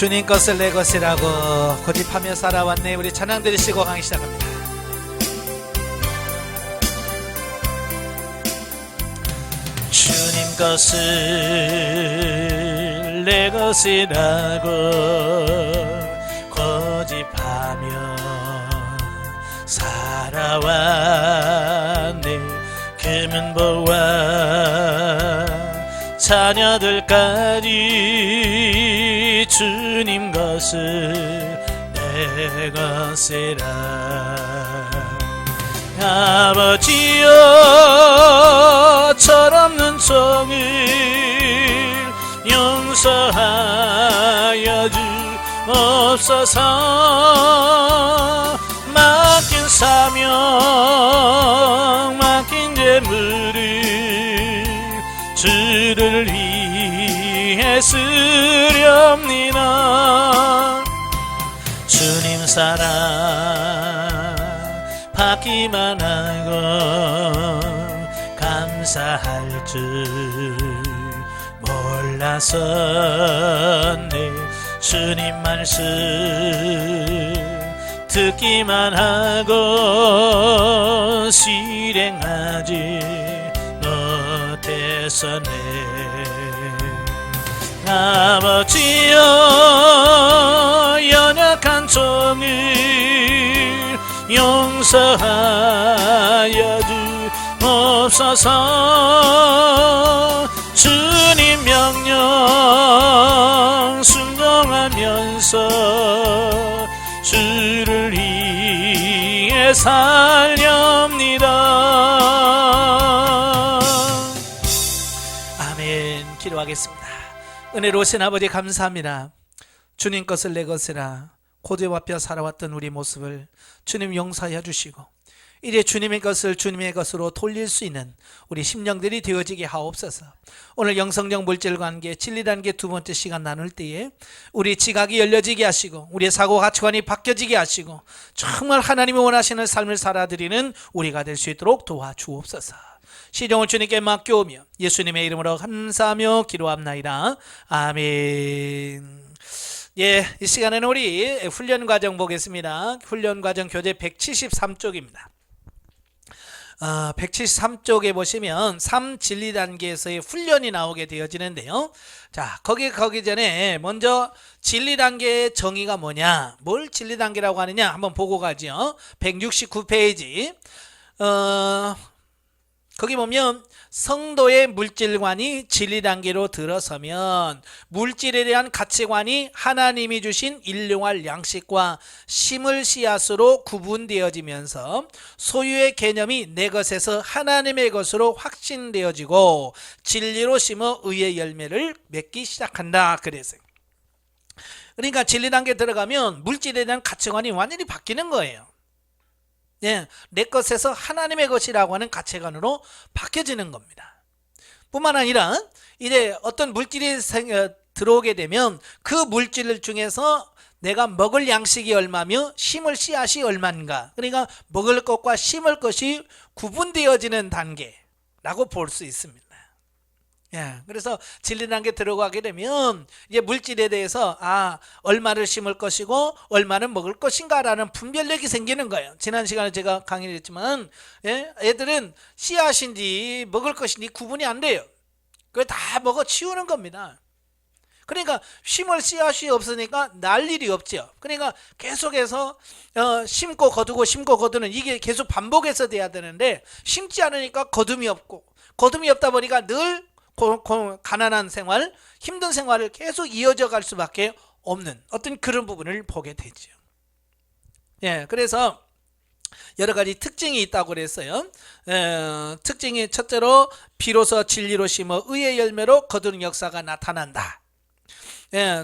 주님 것을 내 것이라고 고집하며 살아왔네. 우리 찬양 드리시고 강의 시작합니다. 주님 것을 내 것이라고 고집하며 살아왔네. 금은보와 자녀들까지 주님 것을 내 것이라. 아버지여 철없는 종을 용서하여 주옵소서. 맡긴 사명 맡긴 재물을 주를 위해 쓰렵니다. 주님 사랑 받기만 하고 감사할 줄 몰랐었네. 주님 말씀 듣기만 하고 실행하지 못했었네. 아버지여 연약한 종을 용서하여 주옵소서. 주님 명령 순종하면서 주를 위해 살렵니다. 아멘. 기도하겠습니다. 은혜로우신 아버지 감사합니다. 주님 것을 내 것이라 고집하며 살아왔던 우리 모습을 주님 용서해 주시고 이제 주님의 것을 주님의 것으로 돌릴 수 있는 우리 심령들이 되어지게 하옵소서. 오늘 영성적 물질관계 진리단계 두 번째 시간 나눌 때에 우리 지각이 열려지게 하시고 우리의 사고 가치관이 바뀌어지게 하시고 정말 하나님이 원하시는 삶을 살아드리는 우리가 될 수 있도록 도와주옵소서. 시종을 주님께 맡겨오며 예수님의 이름으로 감사하며 기도합나이다. 아멘. 예, 이 시간에는 우리 훈련 과정 보겠습니다. 훈련 과정 교재 173쪽입니다. 173쪽에 보시면 3진리 단계에서의 훈련이 나오게 되어지는데요. 자, 거기 전에 먼저 진리 단계의 정의가 뭐냐, 뭘 진리 단계라고 하느냐 한번 보고 가죠. 169페이지. 거기 보면 성도의 물질관이 진리 단계로 들어서면 물질에 대한 가치관이 하나님이 주신 일용할 양식과 심을 씨앗으로 구분되어지면서 소유의 개념이 내 것에서 하나님의 것으로 확신되어지고 진리로 심어 의의 열매를 맺기 시작한다. 그래서 그러니까 진리 단계에 들어가면 물질에 대한 가치관이 완전히 바뀌는 거예요. 예, 내 것에서 하나님의 것이라고 하는 가치관으로 바뀌어지는 겁니다. 뿐만 아니라 이제 어떤 물질이 들어오게 되면 그 물질 중에서 내가 먹을 양식이 얼마며 심을 씨앗이 얼마인가, 그러니까 먹을 것과 심을 것이 구분되어지는 단계라고 볼 수 있습니다. 예, 그래서 진리 단계 들어가게 되면 이제 물질에 대해서 얼마를 심을 것이고 얼마는 먹을 것인가라는 분별력이 생기는 거예요. 지난 시간에 제가 강의를 했지만 애들은 씨앗인지 먹을 것인지 구분이 안 돼요. 그걸 다 먹어 치우는 겁니다. 그러니까 심을 씨앗이 없으니까 날 일이 없죠. 그러니까 계속해서 심고 거두고 심고 거두는 이게 계속 반복해서 돼야 되는데 심지 않으니까 거둠이 없고 거둠이 없다 보니까 늘 가난한 생활, 힘든 생활을 계속 이어져 갈 수밖에 없는 어떤 그런 부분을 보게 되죠. 예, 그래서 여러 가지 특징이 있다고 그랬어요. 특징이 첫째로 비로소 진리로 심어 의의 열매로 거두는 역사가 나타난다.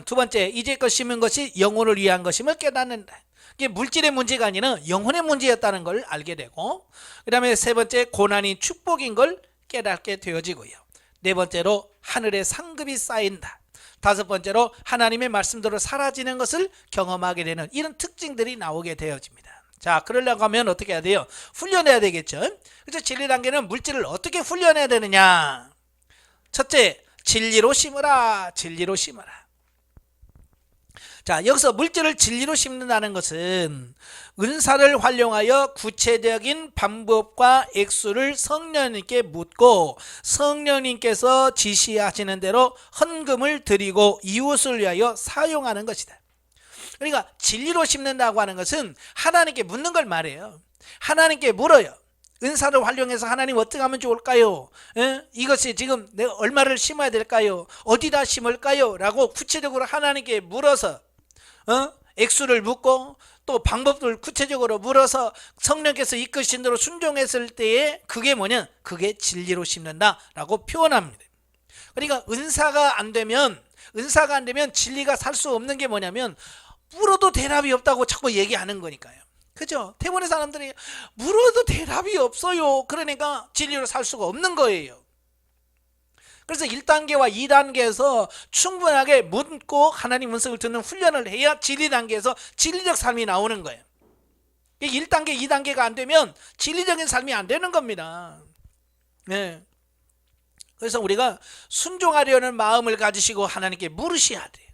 두 번째, 이제껏 심은 것이 영혼을 위한 것임을 깨닫는다. 이게 물질의 문제가 아니라 영혼의 문제였다는 걸 알게 되고, 그 다음에 세 번째, 고난이 축복인 걸 깨닫게 되어지고요. 네 번째로 하늘의 상급이 쌓인다. 다섯 번째로 하나님의 말씀대로 사라지는 것을 경험하게 되는 이런 특징들이 나오게 되어집니다. 자, 그러려고 하면 어떻게 해야 돼요? 훈련해야 되겠죠. 그래서 진리 단계는 물질을 어떻게 훈련해야 되느냐? 첫째, 진리로 심으라. 진리로 심으라. 자, 여기서 물질을 진리로 심는다는 것은 은사를 활용하여 구체적인 방법과 액수를 성령님께 묻고 성령님께서 지시하시는 대로 헌금을 드리고 이웃을 위하여 사용하는 것이다. 그러니까 진리로 심는다고 하는 것은 하나님께 묻는 걸 말해요. 하나님께 물어요. 은사를 활용해서 하나님 어떻게 하면 좋을까요? 이것이 지금 내가 얼마를 심어야 될까요? 어디다 심을까요? 라고 구체적으로 하나님께 물어서 액수를 묻고 또 방법을 구체적으로 물어서 성령께서 이끄신 대로 순종했을 때에 그게 뭐냐? 그게 진리로 심는다라고 표현합니다. 그러니까 은사가 안 되면 진리가 살 수 없는 게 뭐냐면 물어도 대답이 없다고 자꾸 얘기하는 거니까요. 그죠? 대부분의 사람들이 물어도 대답이 없어요. 그러니까 진리로 살 수가 없는 거예요. 그래서 1단계와 2단계에서 충분하게 묻고 하나님 음성을 듣는 훈련을 해야 진리 단계에서 진리적 삶이 나오는 거예요. 1단계, 2단계가 안 되면 진리적인 삶이 안 되는 겁니다. 네. 그래서 우리가 순종하려는 마음을 가지시고 하나님께 물으셔야 돼요.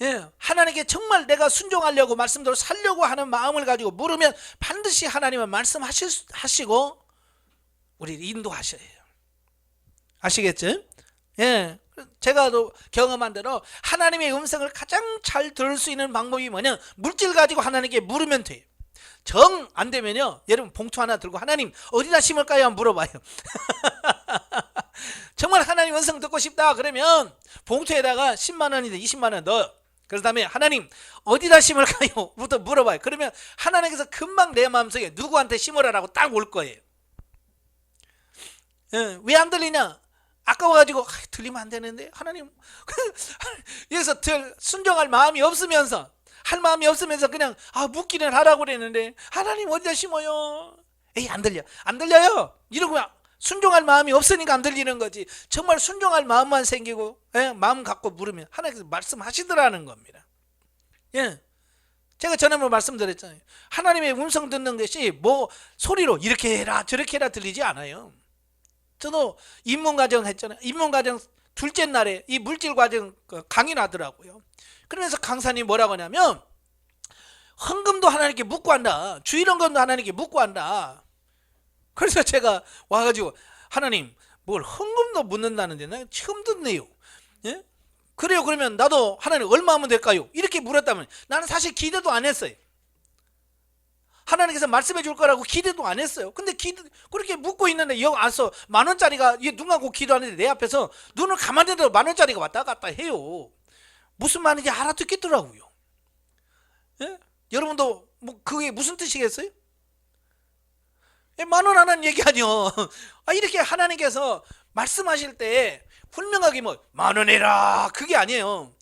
예, 하나님께 정말 내가 순종하려고 말씀대로 살려고 하는 마음을 가지고 물으면 반드시 하나님은 말씀하시고 우리를 인도하셔요. 아시겠죠? 예, 제가 또 경험한 대로 하나님의 음성을 가장 잘 들을 수 있는 방법이 뭐냐? 물질 가지고 하나님께 물으면 돼요. 정 안 되면요, 여러분 봉투 하나 들고 하나님 어디다 심을까요? 한번 물어봐요. 정말 하나님 음성 듣고 싶다 그러면 봉투에다가 10만 원이든 20만 원 넣어요. 그 다음에 하나님 어디다 심을까요? 부터 물어봐요. 그러면 하나님께서 금방 내 마음속에 누구한테 심으라라고 딱 올 거예요. 예, 왜 안 들리냐? 아까워가지고 들리면 안 되는데 하나님 여기서 순종할 마음이 없으면서 그냥 묻기는 하라고 그랬는데 하나님 어디다 심어요? 에이 안 들려요 이러고 순종할 마음이 없으니까 안 들리는 거지. 정말 순종할 마음만 생기고 마음 갖고 물으면 하나님께서 말씀하시더라는 겁니다. 예, 제가 전에 말씀드렸잖아요. 하나님의 음성 듣는 것이 뭐 소리로 이렇게 해라 저렇게 해라 들리지 않아요. 저도 입문과정 했잖아요. 입문과정 둘째 날에 이 물질과정 강의 나더라고요. 그러면서 강사님이 뭐라고 하냐면 헌금도 하나님께 묻고 한다. 주일헌금도 하나님께 묻고 한다. 그래서 제가 와가지고 하나님 뭘 헌금도 묻는다는데 나 처음 듣네요. 예? 그래요. 그러면 나도 하나님 얼마 하면 될까요? 이렇게 물었다면 나는 사실 기대도 안 했어요. 하나님께서 말씀해 줄 거라고 기대도 안 했어요. 근데 그렇게 묻고 있는데 여기 와서 10,000원짜리가 눈 감고 기도하는데 내 앞에서 눈을 가만히 둬도 10,000원짜리가 왔다 갔다 해요. 무슨 말인지 알아듣겠더라고요. 예? 여러분도 뭐 그게 무슨 뜻이겠어요? 10,000원 하나는 얘기 아니요. 이렇게 하나님께서 말씀하실 때 분명하게 10,000원 해라 그게 아니에요.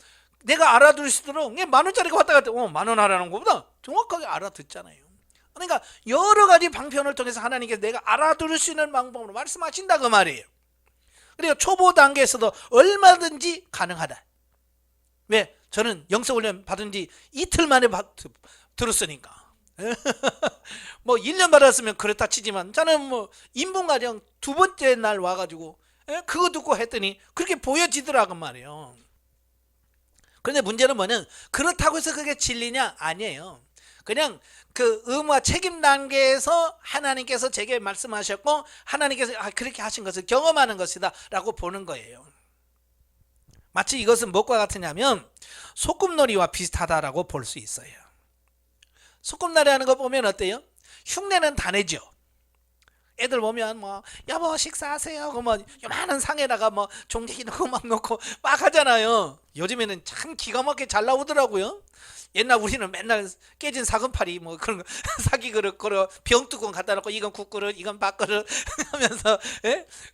내가 알아들을 수 있도록 10,000원짜리가 왔다 갔다 10,000원 하라는 것보다 정확하게 알아듣잖아요. 그러니까 여러 가지 방편을 통해서 하나님께서 내가 알아들을 수 있는 방법으로 말씀하신다 그 말이에요. 그리고 초보 단계에서도 얼마든지 가능하다. 왜? 저는 영성훈련 받은 지 이틀 만에 들었으니까. 뭐 1년 받았으면 그렇다 치지만 저는 인문과정 2번째 날 와가지고 그거 듣고 했더니 그렇게 보여지더라고 말이에요. 그런데 문제는 뭐냐면 그렇다고 해서 그게 진리냐? 아니에요. 그냥 그 의무와 책임 단계에서 하나님께서 제게 말씀하셨고 하나님께서 그렇게 하신 것을 경험하는 것이다 라고 보는 거예요. 마치 이것은 무엇과 같으냐면 소꿉놀이와 비슷하다라고 볼 수 있어요. 소꿉놀이 하는 거 보면 어때요? 흉내는 다 내죠. 애들 보면 여보 식사하세요 하고 요만한 상에다가 종지기 넣고 막 넣고 막 하잖아요. 요즘에는 참 기가 막히게 잘 나오더라고요. 옛날 우리는 맨날 깨진 사근팔이 그런 거 사기 그릇 병뚜껑 갖다 놓고 이건 국그릇 이건 밥그릇 하면서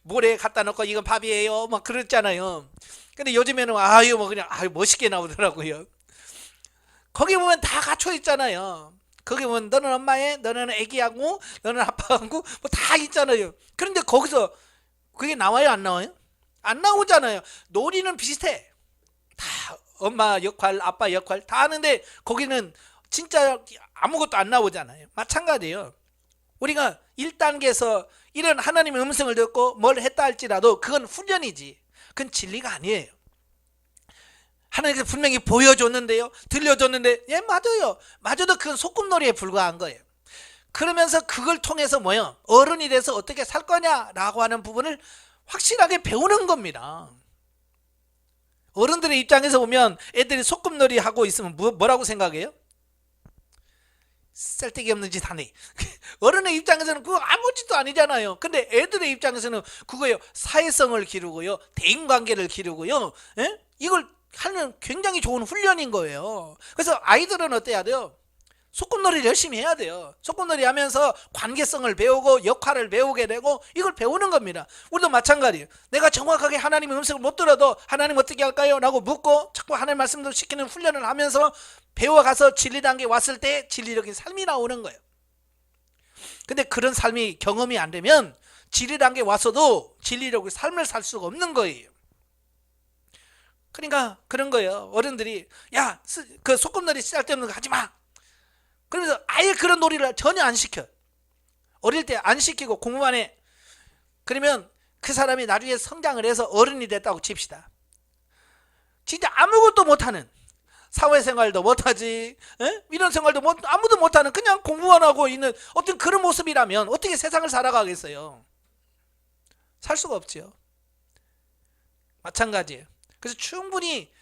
모래 갖다 놓고 이건 밥이에요 막 그랬잖아요. 근데 요즘에는 그냥 멋있게 나오더라고요. 거기 보면 다 갖춰 있잖아요. 거기 보면 너는 엄마의, 너는 애기하고, 너는 아빠하고 다 있잖아요. 그런데 거기서 그게 나와요, 안 나와요? 안 나오잖아요. 놀이는 비슷해. 다 엄마 역할, 아빠 역할 다 하는데 거기는 진짜 아무것도 안 나오잖아요. 마찬가지예요. 우리가 1단계에서 이런 하나님의 음성을 듣고 뭘 했다 할지라도 그건 훈련이지. 그건 진리가 아니에요. 하나님께서 분명히 보여줬는데요, 들려줬는데, 예, 맞아요. 맞아도 그건 소꿉놀이에 불과한 거예요. 그러면서 그걸 통해서 뭐요? 어른이 돼서 어떻게 살 거냐라고 하는 부분을 확실하게 배우는 겁니다. 어른들의 입장에서 보면 애들이 소꿉놀이 하고 있으면 뭐라고 생각해요? 쓸데기 없는 짓 하네. 어른의 입장에서는 그거 아무 짓도 아니잖아요. 근데 애들의 입장에서는 그거요, 사회성을 기르고요, 대인관계를 기르고요, 예? 이걸 하는 굉장히 좋은 훈련인 거예요. 그래서 아이들은 어때야 돼요? 소꿉놀이를 열심히 해야 돼요. 소꿉놀이 하면서 관계성을 배우고 역할을 배우게 되고 이걸 배우는 겁니다. 우리도 마찬가지예요. 내가 정확하게 하나님의 음성을 못 들어도 하나님 어떻게 할까요? 라고 묻고 자꾸 하나님 말씀도 시키는 훈련을 하면서 배워가서 진리 단계에 왔을 때 진리적인 삶이 나오는 거예요. 근데 그런 삶이 경험이 안 되면 진리 단계에 와서도 진리적인 삶을 살 수가 없는 거예요. 그러니까 그런 거예요. 어른들이 야, 그 소꿉놀이 쓸데없는 거 하지 마. 그래서 아예 그런 놀이를 전혀 안 시켜. 어릴 때 안 시키고 공부만 해. 그러면 그 사람이 나중에 성장을 해서 어른이 됐다고 칩시다. 진짜 아무것도 못하는, 사회생활도 못하지, 이런 생활도 아무도 못하는 그냥 공부만 하고 있는 어떤 그런 모습이라면 어떻게 세상을 살아가겠어요? 살 수가 없지요. 마찬가지예요. 그래서 충분히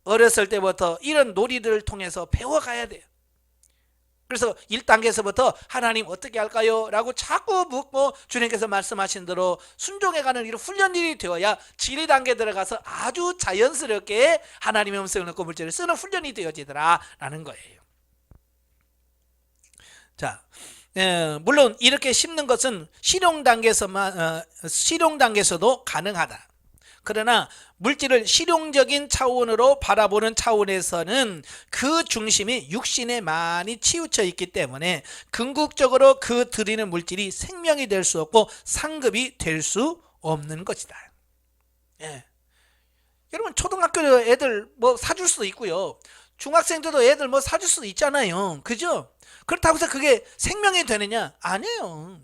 어렸을 때부터 이런 놀이들을 통해서 배워가야 돼요. 그래서 1단계에서부터 하나님 어떻게 할까요? 라고 자꾸 묻고 주님께서 말씀하신 대로 순종해가는 이런 훈련이 되어야 진리 단계에 들어가서 아주 자연스럽게 하나님의 음성을 듣고 물질을 쓰는 훈련이 되어지더라 라는 거예요. 자, 물론 이렇게 심는 것은 실용 단계에서도 가능하다. 그러나 물질을 실용적인 차원으로 바라보는 차원에서는 그 중심이 육신에 많이 치우쳐 있기 때문에 궁극적으로 그 드리는 물질이 생명이 될 수 없고 상급이 될 수 없는 것이다. 예. 여러분 초등학교 애들 뭐 사줄 수도 있고요, 중학생들도 애들 뭐 사줄 수도 있잖아요. 그죠? 그렇다고 해서 그게 생명이 되느냐? 아니에요.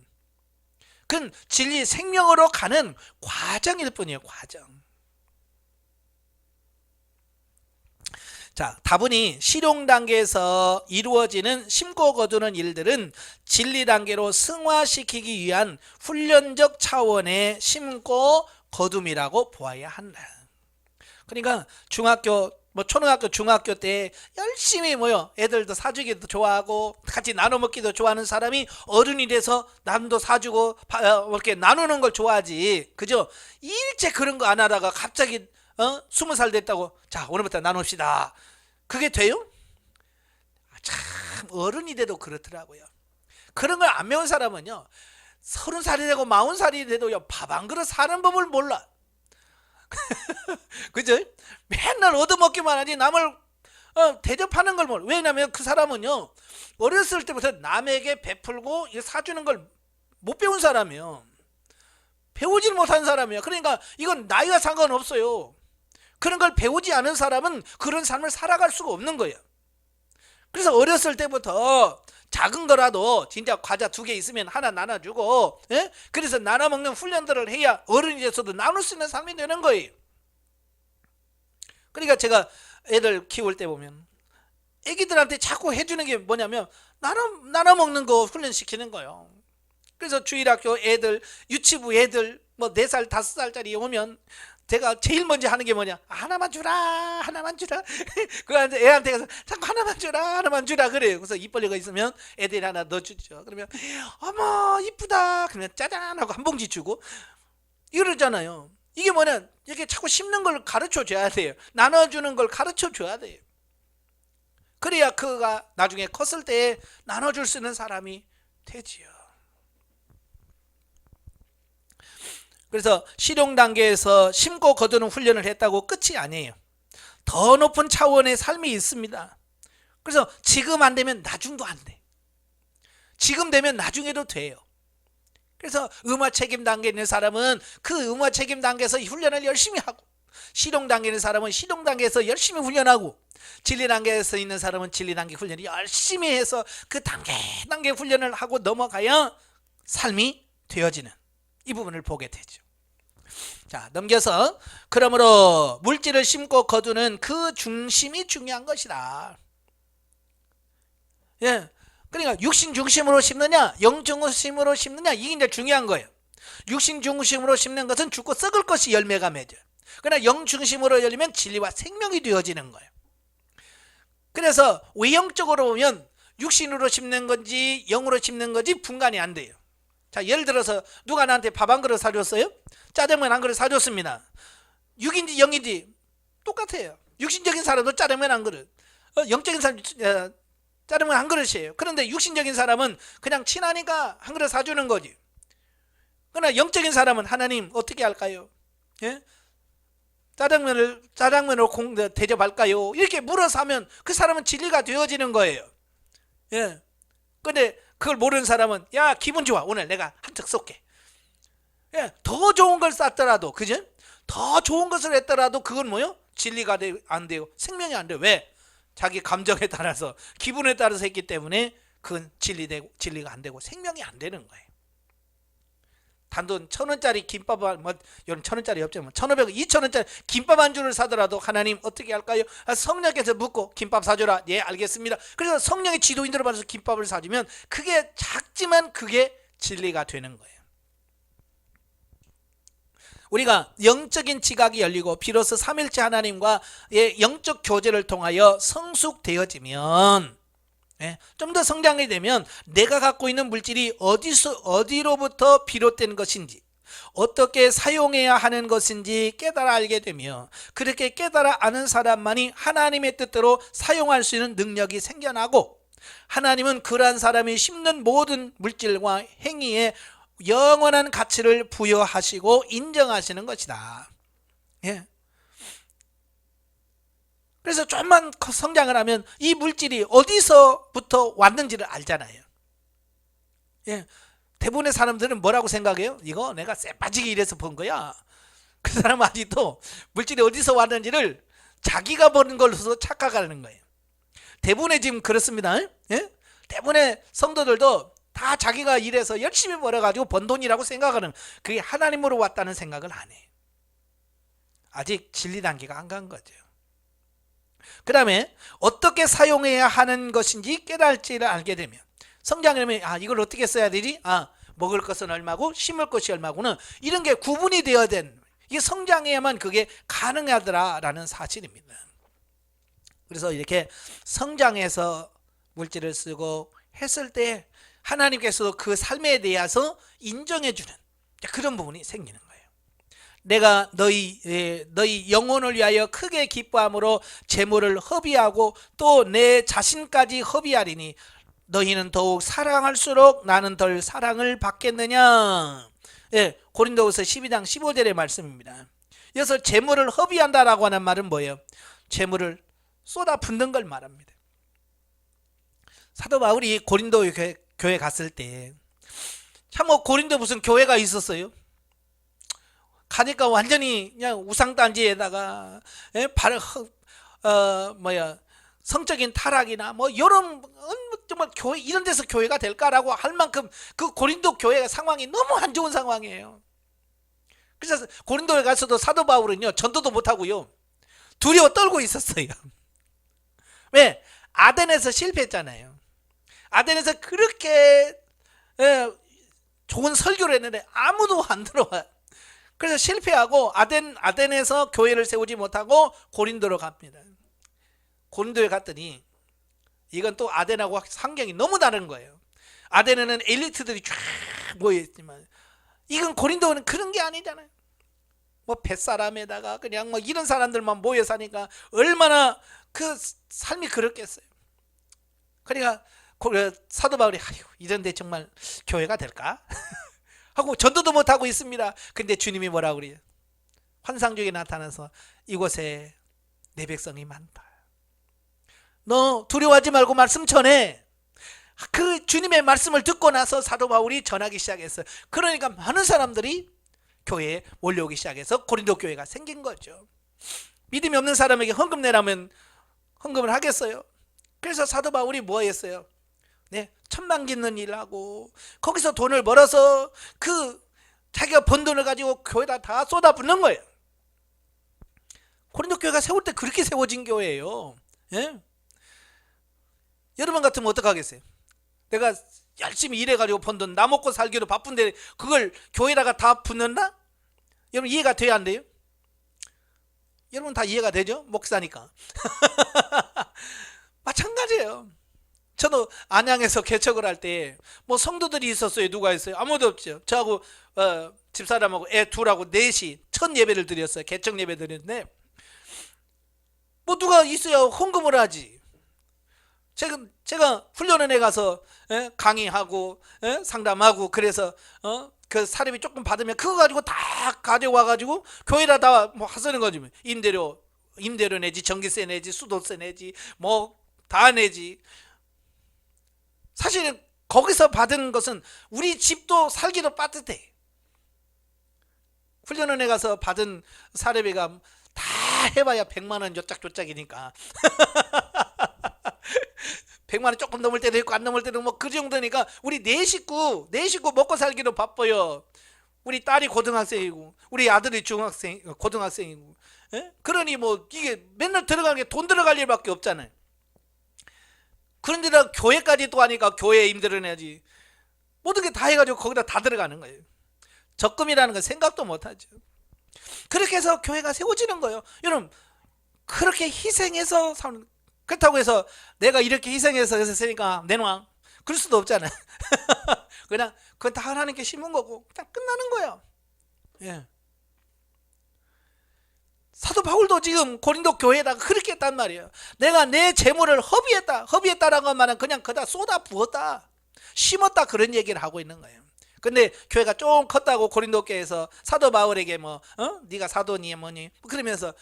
그건 진리 생명으로 가는 과정일 뿐이에요. 과정. 자, 다분히 실용 단계에서 이루어지는 심고 거두는 일들은 진리 단계로 승화시키기 위한 훈련적 차원의 심고 거둠이라고 보아야 한다. 그러니까 중학교, 초등학교, 중학교 때 열심히 애들도 사주기도 좋아하고 같이 나눠 먹기도 좋아하는 사람이 어른이 돼서 남도 사주고 이렇게 나누는 걸 좋아하지. 그죠? 일체 그런 거 안 하다가 갑자기 20살 됐다고 자 오늘부터 나눕시다. 그게 돼요? 참 어른이 돼도 그렇더라고요. 그런 걸 안 배운 사람은요 30살이 되고 40살이 돼도요 밥 한 그릇 사는 법을 몰라. 그죠? 맨날 얻어먹기만 하지 남을 대접하는 걸 몰라. 왜냐하면 그 사람은요 어렸을 때부터 남에게 베풀고 사주는 걸 못 배운 사람이에요. 배우질 못한 사람이에요. 그러니까 이건 나이와 상관없어요. 그런 걸 배우지 않은 사람은 그런 삶을 살아갈 수가 없는 거예요. 그래서 어렸을 때부터 작은 거라도 진짜 과자 2개 있으면 하나 나눠주고, 그래서 나눠 먹는 훈련들을 해야 어른이 돼서도 나눌 수 있는 삶이 되는 거예요. 그러니까 제가 애들 키울 때 보면 애기들한테 자꾸 해주는 게 뭐냐면 나눠 먹는 거 훈련시키는 거예요. 그래서 주일학교 애들, 유치부 애들 4살, 5살짜리 오면 제가 제일 먼저 하는 게 뭐냐, 하나만 주라, 하나만 주라. 그 애한테 가서 자꾸 하나만 주라, 하나만 주라 그래요. 그래서 입 벌려가 있으면 애들이 하나 넣어주죠. 그러면 어머 이쁘다 그러면 짜잔 하고 한 봉지 주고 이러잖아요. 이게 뭐냐, 이렇게 자꾸 씹는 걸 가르쳐 줘야 돼요. 나눠주는 걸 가르쳐 줘야 돼요. 그래야 그가 나중에 컸을 때 나눠줄 수 있는 사람이 되지요. 그래서 실용 단계에서 심고 거두는 훈련을 했다고 끝이 아니에요. 더 높은 차원의 삶이 있습니다. 그래서 지금 안 되면 나중도 안 돼. 지금 되면 나중에도 돼요. 그래서 의무 책임 단계에 있는 사람은 그 의무 책임 단계에서 훈련을 열심히 하고, 실용 단계에 있는 사람은 실용 단계에서 열심히 훈련하고, 진리 단계에서 있는 사람은 진리 단계 훈련을 열심히 해서 그 단계 훈련을 하고 넘어가야 삶이 되어지는 이 부분을 보게 되죠. 자, 넘겨서 그러므로 물질을 심고 거두는 그 중심이 중요한 것이다. 예. 그러니까 육신 중심으로 심느냐 영 중심으로 심느냐 이게 이제 중요한 거예요. 육신 중심으로 심는 것은 죽고 썩을 것이 열매가 맺어요. 그러나 영 중심으로 열리면 진리와 생명이 되어지는 거예요. 그래서 외형적으로 보면 육신으로 심는 건지 영으로 심는 건지 분간이 안 돼요. 자, 예를 들어서 누가 나한테 밥 한 그릇 사줬어요? 짜장면 한 그릇 사줬습니다. 육인지 영인지 똑같아요. 육신적인 사람도 짜장면 한 그릇, 영적인 사람 짜장면 한 그릇이에요. 그런데 육신적인 사람은 그냥 친하니까 한 그릇 사주는 거지. 그러나 영적인 사람은 하나님 어떻게 할까요? 예? 짜장면으로 대접할까요? 이렇게 물어서 하면 그 사람은 진리가 되어지는 거예요. 예. 근데 그걸 모르는 사람은 야 기분 좋아 오늘 내가 한 턱 쏠게. 예. 더 좋은 걸 쌌더라도 그죠? 더 좋은 것을 했더라도 그건 뭐요? 진리가 안 돼요. 생명이 안 돼요. 왜? 자기 감정에 따라서 기분에 따라서 했기 때문에 그건 진리가 안 되고 생명이 안 되는 거예요. 단돈 1,000원짜리 김밥 뭐 이런 1,000원짜리 없지만 1,500원, 2,000원짜리 김밥 한 줄을 사더라도 하나님 어떻게 할까요? 성령께서 묻고 김밥 사주라. 예, 알겠습니다. 그래서 성령의 지도인들을 받아서 김밥을 사주면 그게 작지만 그게 진리가 되는 거예요. 우리가 영적인 지각이 열리고 비로소 삼일체 하나님과의 영적 교제를 통하여 성숙되어지면 좀 더 성장이 되면 내가 갖고 있는 물질이 어디로부터 비롯된 것인지 어떻게 사용해야 하는 것인지 깨달아 알게 되며 그렇게 깨달아 아는 사람만이 하나님의 뜻대로 사용할 수 있는 능력이 생겨나고 하나님은 그러한 사람이 심는 모든 물질과 행위에 영원한 가치를 부여하시고 인정하시는 것이다. 예. 그래서 좀만 성장을 하면 이 물질이 어디서부터 왔는지를 알잖아요. 예. 대부분의 사람들은 뭐라고 생각해요? 이거 내가 쎄빠지게 일해서 번 거야. 그 사람은 아직도 물질이 어디서 왔는지를 자기가 버는 걸로서 착각하는 거예요. 대부분의 지금 그렇습니다. 예? 대부분의 성도들도 다 자기가 일해서 열심히 벌어가지고 번 돈이라고 생각하는 그게 하나님으로 왔다는 생각을 안 해요. 아직 진리 단계가 안 간 거죠. 그 다음에 어떻게 사용해야 하는 것인지 깨달지를 알게 되면 성장하려면 이걸 어떻게 써야 되지? 먹을 것은 얼마고 심을 것이 얼마구나. 이런 게 구분이 되어야 되는 이게 성장해야만 그게 가능하더라라는 사실입니다. 그래서 이렇게 성장해서 물질을 쓰고 했을 때 하나님께서도 그 삶에 대해서 인정해 주는 그런 부분이 생기는 거예요. 내가 너희 영혼을 위하여 크게 기뻐함으로 재물을 허비하고 또 내 자신까지 허비하리니 너희는 더욱 사랑할수록 나는 덜 사랑을 받겠느냐. 예, 고린도후서 12장 15절의 말씀입니다. 여기서 재물을 허비한다라고 하는 말은 뭐예요? 재물을 쏟아 붓는 걸 말합니다. 사도 바울이 고린도 교회 갔을 때 참 고린도 무슨 교회가 있었어요? 가니까 완전히 그냥 우상단지에다가 성적인 타락이나 뭐 이런 정말 교회 이런 데서 교회가 될까라고 할 만큼 그 고린도 교회 상황이 너무 안 좋은 상황이에요. 그래서 고린도에 가서도 사도 바울은요 전도도 못하고요 두려워 떨고 있었어요. 왜? 아덴에서 실패했잖아요. 아덴에서 그렇게 좋은 설교를 했는데 아무도 안 들어와요. 그래서 실패하고 아덴에서 교회를 세우지 못하고 고린도로 갑니다. 고린도에 갔더니 이건 또 아덴하고 환경이 너무 다른 거예요. 아덴에는 엘리트들이 쫙 모여있지만 이건 고린도는 그런 게 아니잖아요. 뭐 뱃사람에다가 그냥 뭐 이런 사람들만 모여 사니까 얼마나 그 삶이 그렇겠어요. 그러니까 사도 바울이 이런데 정말 교회가 될까? 하고 전도도 못하고 있습니다. 근데 주님이 뭐라고 그래요? 환상 중에 나타나서 이곳에 내 백성이 많다. 너 두려워하지 말고 말씀 전해. 그 주님의 말씀을 듣고 나서 사도 바울이 전하기 시작했어요. 그러니까 많은 사람들이 교회에 몰려오기 시작해서 고린도 교회가 생긴 거죠. 믿음이 없는 사람에게 헌금 내라면 헌금을 하겠어요? 그래서 사도 바울이 뭐 했어요? 천막 짓는 일하고 거기서 돈을 벌어서 그 자기가 번 돈을 가지고 교회에다 다 쏟아붓는 거예요. 고린도 교회가 세울 때 그렇게 세워진 교회예요. 예? 여러분 같으면 어떡하겠어요? 내가 열심히 일해가지고 번 돈 나 먹고 살기로 바쁜데 그걸 교회에다가 다 붓는다? 여러분 이해가 돼야 안 돼요? 여러분 다 이해가 되죠? 목사니까. 마찬가지예요. 저도 안양에서 개척을 할 때 뭐 성도들이 있었어요. 누가 있어요? 아무도 없죠. 저하고 집사람하고 애 둘하고 넷이 첫 예배를 드렸어요. 개척 예배 드렸는데 뭐 누가 있어야 헌금을 하지. 제가 훈련원에 가서 강의하고 상담하고 그래서 그 사례비 조금 받으면 그거 가지고 다 가져와 가지고 교회에다 다 뭐 하쓰는 거지. 임대료 내지 전기세 내지 수도세 내지 뭐 다 내지. 사실은 거기서 받은 것은 우리 집도 살기도 빠듯해. 훈련원에 가서 받은 사례비가 다 해봐야 100만 원 요짝조짝이니까 100만 원 조금 넘을 때도 있고 안 넘을 때도 뭐 그 정도니까 우리 네 식구 먹고 살기도 바빠요. 우리 딸이 고등학생이고 우리 아들이 고등학생이고 그러니 뭐 이게 맨날 들어가는 게 돈 들어갈 일밖에 없잖아요. 그런데다 교회까지 또 하니까 교회에 임대료 내야지. 모든 게 다 해가지고 거기다 다 들어가는 거예요. 적금이라는 건 생각도 못하죠. 그렇게 해서 교회가 세워지는 거예요. 여러분 그렇게 희생해서 사는. 그렇다고 해서 내가 이렇게 희생해서 했으니까 내놔 그럴 수도 없잖아요. 그냥 그건 다 하나님께 심은 거고 그냥 끝나는 거예요. 예. 사도 바울도 지금 고린도 교회에다가 그렇게 했단 말이에요. 내가 내 재물을 허비했다라는 말은 그냥 그다 쏟아 부었다, 심었다 그런 얘기를 하고 있는 거예요. 근데 교회가 좀 컸다고 고린도 교회에서 사도 바울에게 뭐 네가 사도니 뭐니 그러면서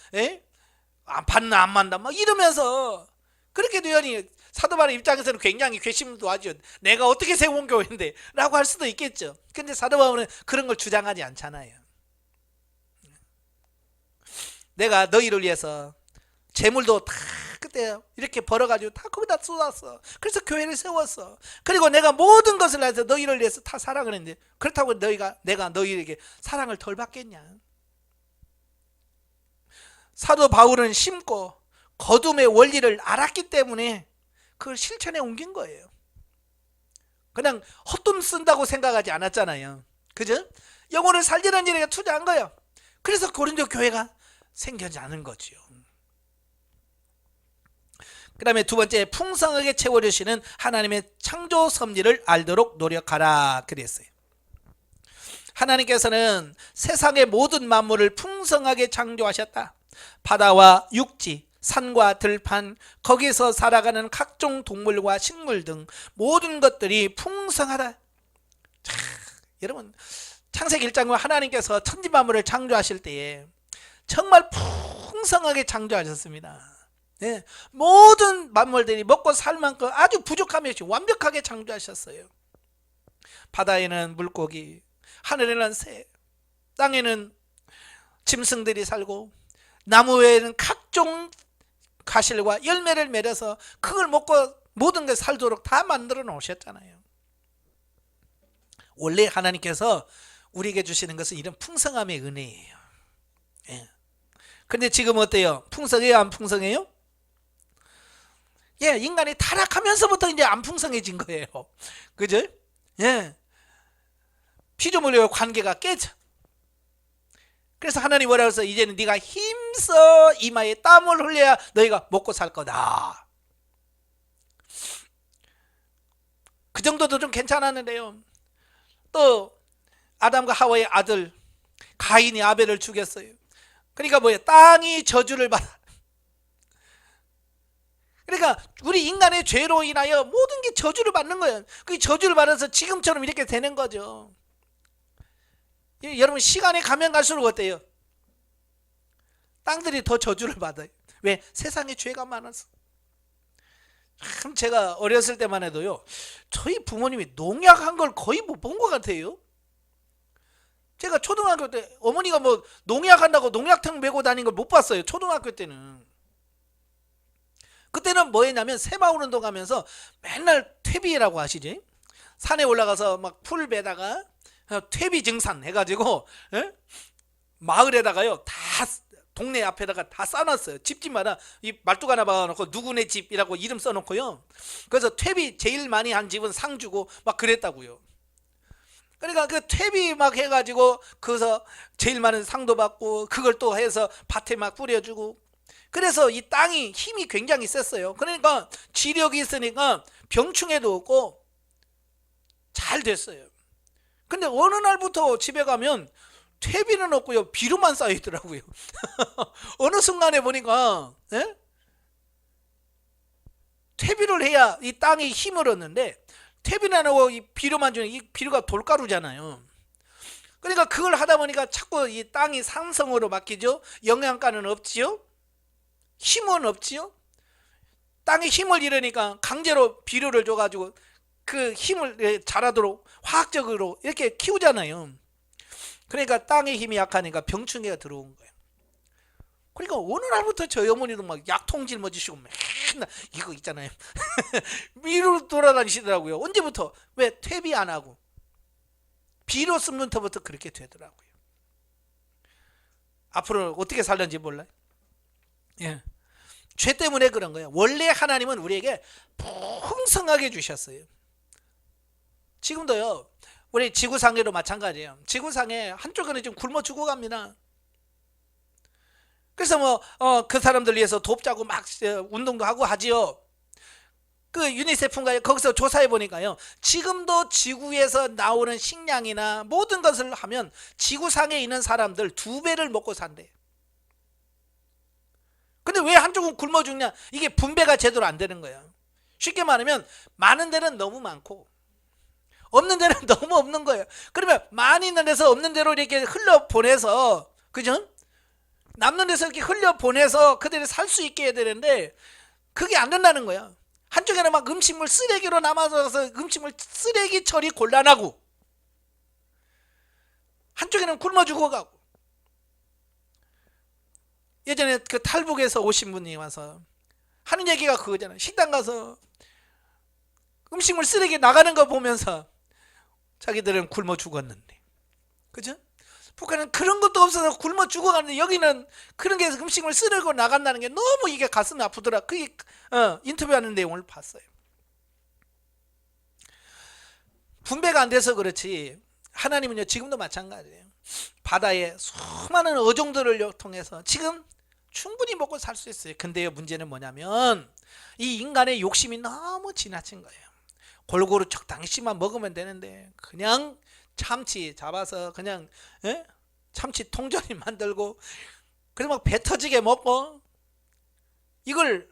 안 받나 안 만다 막 이러면서 그렇게 되니 사도 바울 입장에서는 굉장히 괘씸도 하죠. 내가 어떻게 세운 교회인데 라고 할 수도 있겠죠. 근데 사도 바울은 그런 걸 주장하지 않잖아요. 내가 너희를 위해서 재물도 다 그때 이렇게 벌어가지고 다 거기다 쏟았어. 그래서 교회를 세웠어. 그리고 내가 모든 것을 해서 너희를 위해서 다 사랑을 했는데 그렇다고 내가 너희에게 사랑을 덜 받겠냐. 사도 바울은 심고 거둠의 원리를 알았기 때문에 그걸 실천에 옮긴 거예요. 그냥 헛돈 쓴다고 생각하지 않았잖아요. 그죠? 영혼을 살리는 일에 투자한 거예요. 그래서 고린도 교회가 생겨나는 거죠. 그 다음에 두 번째, 풍성하게 채워주시는 하나님의 창조 섭리를 알도록 노력하라 그랬어요. 하나님께서는 세상의 모든 만물을 풍성하게 창조하셨다. 바다와 육지, 산과 들판, 거기서 살아가는 각종 동물과 식물 등 모든 것들이 풍성하다. 자, 여러분 창세기 1장에 하나님께서 천지만물을 창조하실 때에 정말 풍성하게 창조하셨습니다. 네, 모든 만물들이 먹고 살 만큼 아주 부족함이 없이 완벽하게 창조하셨어요. 바다에는 물고기, 하늘에는 새, 땅에는 짐승들이 살고 나무에는 각종 가실과 열매를 맺어서 그걸 먹고 모든 게 살도록 다 만들어 놓으셨잖아요. 원래 하나님께서 우리에게 주시는 것은 이런 풍성함의 은혜예요. 예. 근데 지금 어때요? 풍성해요? 안 풍성해요? 예, 인간이 타락하면서부터 이제 안 풍성해진 거예요. 그죠? 예. 피조물과의 관계가 깨져. 그래서 하나님 뭐라고 해서 이제는 네가 힘써 이마에 땀을 흘려야 너희가 먹고 살 거다. 그 정도도 좀 괜찮았는데요. 또 아담과 하와의 아들 가인이 아벨을 죽였어요. 그러니까 뭐예요? 땅이 저주를 받아. 그러니까 우리 인간의 죄로 인하여 모든 게 저주를 받는 거예요. 그 저주를 받아서 지금처럼 이렇게 되는 거죠. 여러분 시간이 가면 갈수록 어때요? 땅들이 더 저주를 받아요. 왜? 세상에 죄가 많아서. 참 제가 어렸을 때만 해도요, 저희 부모님이 농약한 걸 거의 못 본 것 같아요. 제가 초등학교 때 어머니가 뭐 농약한다고 농약통 메고 다니는 걸 못 봤어요. 초등학교 때는. 그때는 뭐 했냐면 새마을 운동 하면서 맨날 퇴비라고 아시지? 산에 올라가서 막 풀 베다가 퇴비 증산 해가지고 마을에다가요 다 동네 앞에다가 다 쌓아놨어요. 집집마다 이 말뚝 하나 박아놓고 누구네 집이라고 이름 써놓고요. 그래서 퇴비 제일 많이 한 집은 상 주고 막 그랬다고요. 그러니까 그 퇴비 막 해가지고 거기서 제일 많은 상도 받고 그걸 또 해서 밭에 막 뿌려주고 그래서 이 땅이 힘이 굉장히 셌어요. 그러니까 지력이 있으니까 병충해도 없고 잘 됐어요. 근데 어느 날부터 집에 가면 퇴비는 없고요 비료만 쌓여 있더라고요. 어느 순간에 보니까 퇴비를 해야 이 땅이 힘을 얻는데 퇴비는 안 하고 이 비료만 주는 이 비료가 돌가루잖아요. 그러니까 그걸 하다 보니까 자꾸 이 땅이 산성으로 바뀌죠. 영양가는 없지요. 힘은 없지요. 땅에 힘을 잃으니까 강제로 비료를 줘가지고 그 힘을 자라도록 화학적으로 이렇게 키우잖아요. 그러니까 땅의 힘이 약하니까 병충해가 들어온 거예요. 그러니까 어느 날부터 저희 어머니도 막 약통 짊어지시고 맨날 이거 있잖아요. 미로 돌아다니시더라고요. 언제부터? 왜 퇴비 안 하고 비료 쓰면부터 그렇게 되더라고요. 앞으로 어떻게 살는지 몰라요. 예. 죄 때문에 그런 거예요. 원래 하나님은 우리에게 풍성하게 주셨어요. 지금도요. 우리 지구상에도 마찬가지예요. 지구상에 한쪽에는 좀 굶어 죽어갑니다. 그래서 그 사람들 위해서 돕자고 막 운동도 하고 하지요. 그 유니세프인가요? 거기서 조사해 보니까요. 지금도 지구에서 나오는 식량이나 모든 것을 하면 지구상에 있는 사람들 2배를 먹고 산대. 근데 왜 한쪽은 굶어 죽냐? 이게 분배가 제대로 안 되는 거야. 쉽게 말하면 많은 데는 너무 많고 없는 데는 너무 없는 거예요. 그러면 많이 있는 데서 없는 데로 이렇게 흘려보내서 그죠? 남는 데서 이렇게 흘려보내서 그들이 살 수 있게 해야 되는데 그게 안 된다는 거야. 한쪽에는 막 음식물 쓰레기로 남아서 음식물 쓰레기 처리 곤란하고 한쪽에는 굶어 죽어가고. 예전에 그 탈북에서 오신 분이 와서 하는 얘기가 그거잖아요. 식당 가서 음식물 쓰레기 나가는 거 보면서 자기들은 굶어 죽었는데, 그죠? 북한은 그런 것도 없어서 굶어 죽어가는데 여기는 그런 게 음식물 쓰레기로 나간다는 게 너무 이게 가슴이 아프더라. 그게 인터뷰하는 내용을 봤어요. 분배가 안 돼서 그렇지 하나님은요 지금도 마찬가지예요. 바다에 수많은 어종들을 통해서 지금 충분히 먹고 살 수 있어요. 근데요 문제는 뭐냐면 이 인간의 욕심이 너무 지나친 거예요. 골고루 적당히만 먹으면 되는데 그냥 참치 잡아서 그냥 참치 통조림 만들고 그래서 막 배 터지게 먹고 이걸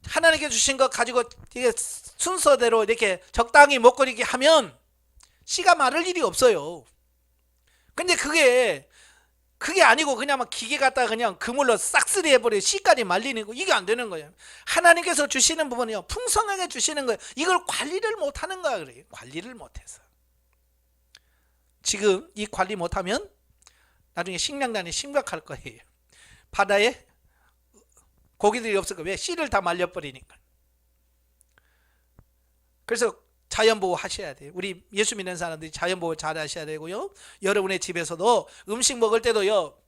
하나님께 주신 거 가지고 이게 순서대로 이렇게 적당히 먹고 이렇게 하면 씨가 마를 일이 없어요. 근데 그게 아니고 그냥 막 기계 갖다가 그냥 그물로 싹쓸이 해버려 씨까지 말리는 거 이게 안 되는 거예요. 하나님께서 주시는 부분이요 풍성하게 주시는 거예요. 이걸 관리를 못하는 거야. 그래요. 관리를 못해서 지금 이 관리 못하면 나중에 식량난이 심각할 거예요. 바다에 고기들이 없을 거예요. 왜? 씨를 다 말려버리니까. 그래서 자연보호 하셔야 돼요. 우리 예수 믿는 사람들이 자연보호 잘 하셔야 되고요. 여러분의 집에서도 음식 먹을 때도요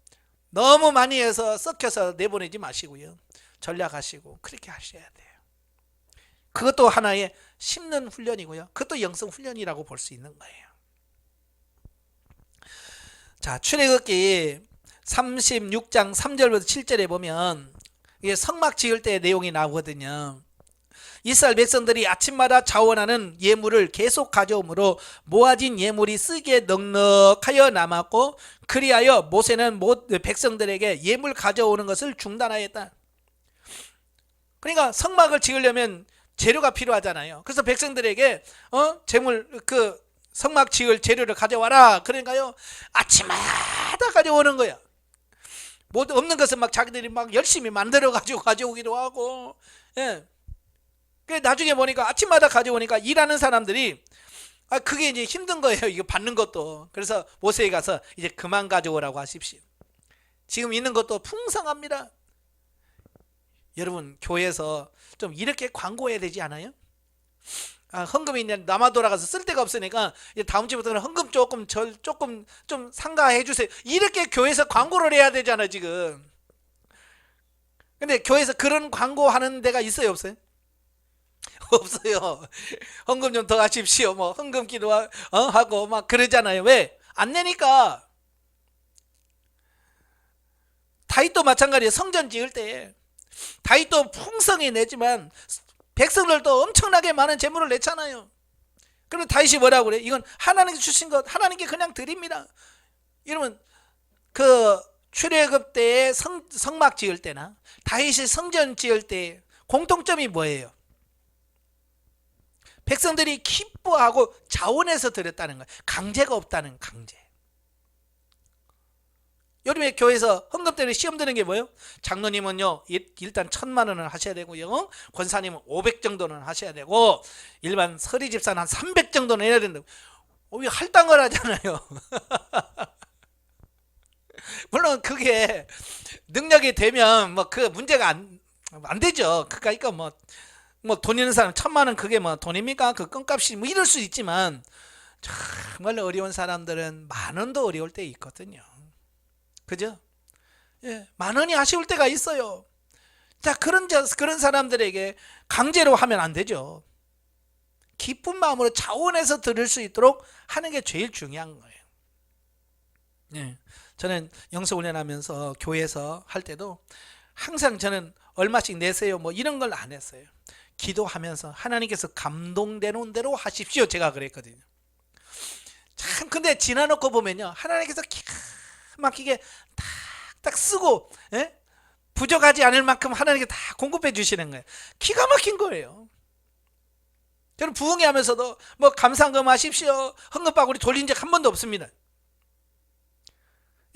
너무 많이 해서 썩혀서 내보내지 마시고요. 전략하시고 그렇게 하셔야 돼요. 그것도 하나의 심는 훈련이고요. 그것도 영성 훈련이라고 볼 수 있는 거예요. 자, 출애굽기 36장 3절부터 7절에 보면 이게 성막 지을 때의 내용이 나오거든요. 이스라엘 백성들이 아침마다 자원하는 예물을 계속 가져오므로 모아진 예물이 쓰기에 넉넉하여 남았고 그리하여 모세는 백성들에게 예물 가져오는 것을 중단하였다. 그러니까 성막을 지으려면 재료가 필요하잖아요. 그래서 백성들에게 재물 성막 지을 재료를 가져와라. 그러니까요 아침마다 가져오는 거야. 뭐 없는 것은 막 자기들이 막 열심히 만들어 가지고 가져오기도 하고. 예. 나중에 보니까 아침마다 가져오니까 일하는 사람들이 그게 이제 힘든 거예요. 이거 받는 것도. 그래서 모세에 가서 이제 그만 가져오라고 하십시오. 지금 있는 것도 풍성합니다. 여러분 교회에서 좀 이렇게 광고해야 되지 않아요? 헌금이 이제 남아 돌아가서 쓸 데가 없으니까 이제 다음 주부터는 헌금 조금 조금 좀 상가해 주세요. 이렇게 교회에서 광고를 해야 되잖아 지금. 근데 교회에서 그런 광고 하는 데가 있어요, 없어요? 없어요. 헌금 좀 더 하십시오. 뭐 헌금 기도 하고 막 그러잖아요. 왜? 안 내니까. 다윗도 마찬가지예요. 성전 지을 때 다윗도 풍성히 내지만 백성들도 엄청나게 많은 재물을 냈잖아요. 그러면 다윗이 뭐라고 그래? 이건 하나님께 주신 것, 하나님께 그냥 드립니다. 이러면 그 출애굽 때의 성막 지을 때나 다윗이 성전 지을 때 공통점이 뭐예요? 백성들이 기뻐하고 자원해서 드렸다는 거예요. 강제가 없다는 강제. 요즘에 교회에서 헌금 때문에 시험 드는 게 뭐예요? 장로님은요 일단 1,000만 원을 하셔야 되고요, 권사님은 500 정도는 하셔야 되고, 일반 서리 집사는 한 300 정도는 해야 된다고. 왜 할당을 하잖아요. 물론 그게 능력이 되면 뭐 그 문제가 안 되죠. 그러니까 뭐 돈 있는 사람 1,000만 원 그게 뭐 돈입니까? 그 껌값이 뭐 이럴 수 있지만 정말 어려운 사람들은 10,000원도 어려울 때 있거든요. 그죠? 예, 10,000원이 아쉬울 때가 있어요. 자, 그런 사람들에게 강제로 하면 안 되죠. 기쁜 마음으로 자원해서 드릴 수 있도록 하는 게 제일 중요한 거예요. 예, 저는 영성훈련하면서 교회에서 할 때도 항상 저는 얼마씩 내세요 뭐 이런 걸 안 했어요. 기도하면서 하나님께서 감동되는 대로 하십시오, 제가 그랬거든요. 참 근데 지나놓고 보면요, 하나님께서 기가 막히게 탁탁 쓰고, 예? 부족하지 않을 만큼 하나님께 다 공급해 주시는 거예요. 기가 막힌 거예요. 저는 부흥회 하면서도 뭐 감사헌금 하십시오, 헌금바구니 돌린 적 한 번도 없습니다.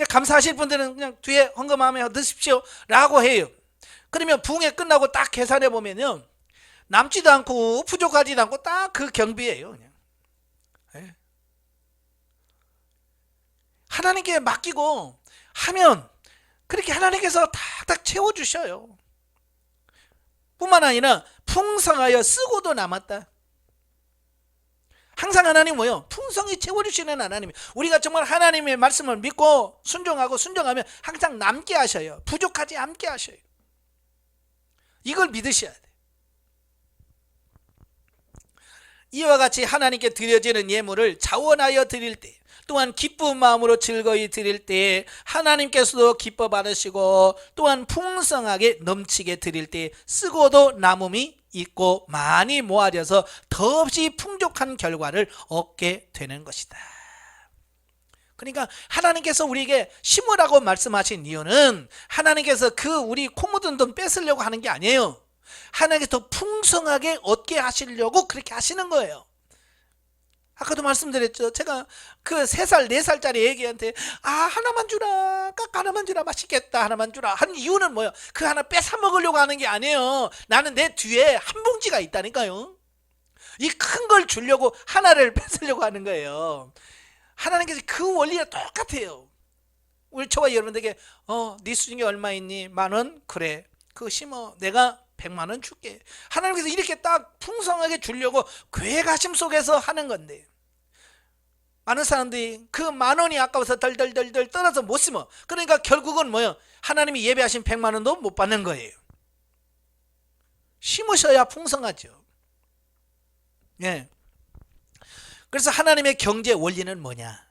감사하실 분들은 그냥 뒤에 헌금하며 넣으십시오 라고 해요. 그러면 부흥회 끝나고 딱 계산해 보면요, 남지도 않고 부족하지도 않고 딱 그 경비예요. 그냥. 예. 하나님께 맡기고 하면 그렇게 하나님께서 탁탁 채워주셔요. 뿐만 아니라 풍성하여 쓰고도 남았다. 항상 하나님 뭐요? 풍성히 채워주시는 하나님. 우리가 정말 하나님의 말씀을 믿고 순종하면 항상 남게 하셔요. 부족하지 않게 하셔요. 이걸 믿으셔야 돼. 이와 같이 하나님께 드려지는 예물을 자원하여 드릴 때, 또한 기쁜 마음으로 즐거이 드릴 때 하나님께서도 기뻐 받으시고, 또한 풍성하게 넘치게 드릴 때 쓰고도 남음이 있고 많이 모아져서 더없이 풍족한 결과를 얻게 되는 것이다. 그러니까 하나님께서 우리에게 심으라고 말씀하신 이유는 하나님께서 그 우리 코 묻은 돈 뺏으려고 하는 게 아니에요. 하나님께서 더 풍성하게 얻게 하시려고 그렇게 하시는 거예요. 아까도 말씀드렸죠. 제가 그 3살 4살짜리 애기한테 하나만 주라, 깍 하나만 주라, 맛있겠다 하나만 주라 한 이유는 뭐예요? 그 하나 뺏어 먹으려고 하는 게 아니에요. 나는 내 뒤에 한 봉지가 있다니까요. 이 큰 걸 주려고 하나를 뺏으려고 하는 거예요. 하나님께서 그 원리가 똑같아요. 우리 저와 여러분들에게 네 수중에 얼마 있니? 10,000원? 그래, 그거 심어, 내가 100만 원 줄게. 하나님께서 이렇게 딱 풍성하게 주려고 계획하심 속에서 하는 건데, 많은 사람들이 그 10,000원이 아까워서 덜덜덜덜 떨어서 못 심어. 그러니까 결국은 뭐예요? 하나님이 예배하신 100만 원도 못 받는 거예요. 심으셔야 풍성하죠. 예. 그래서 하나님의 경제 원리는 뭐냐?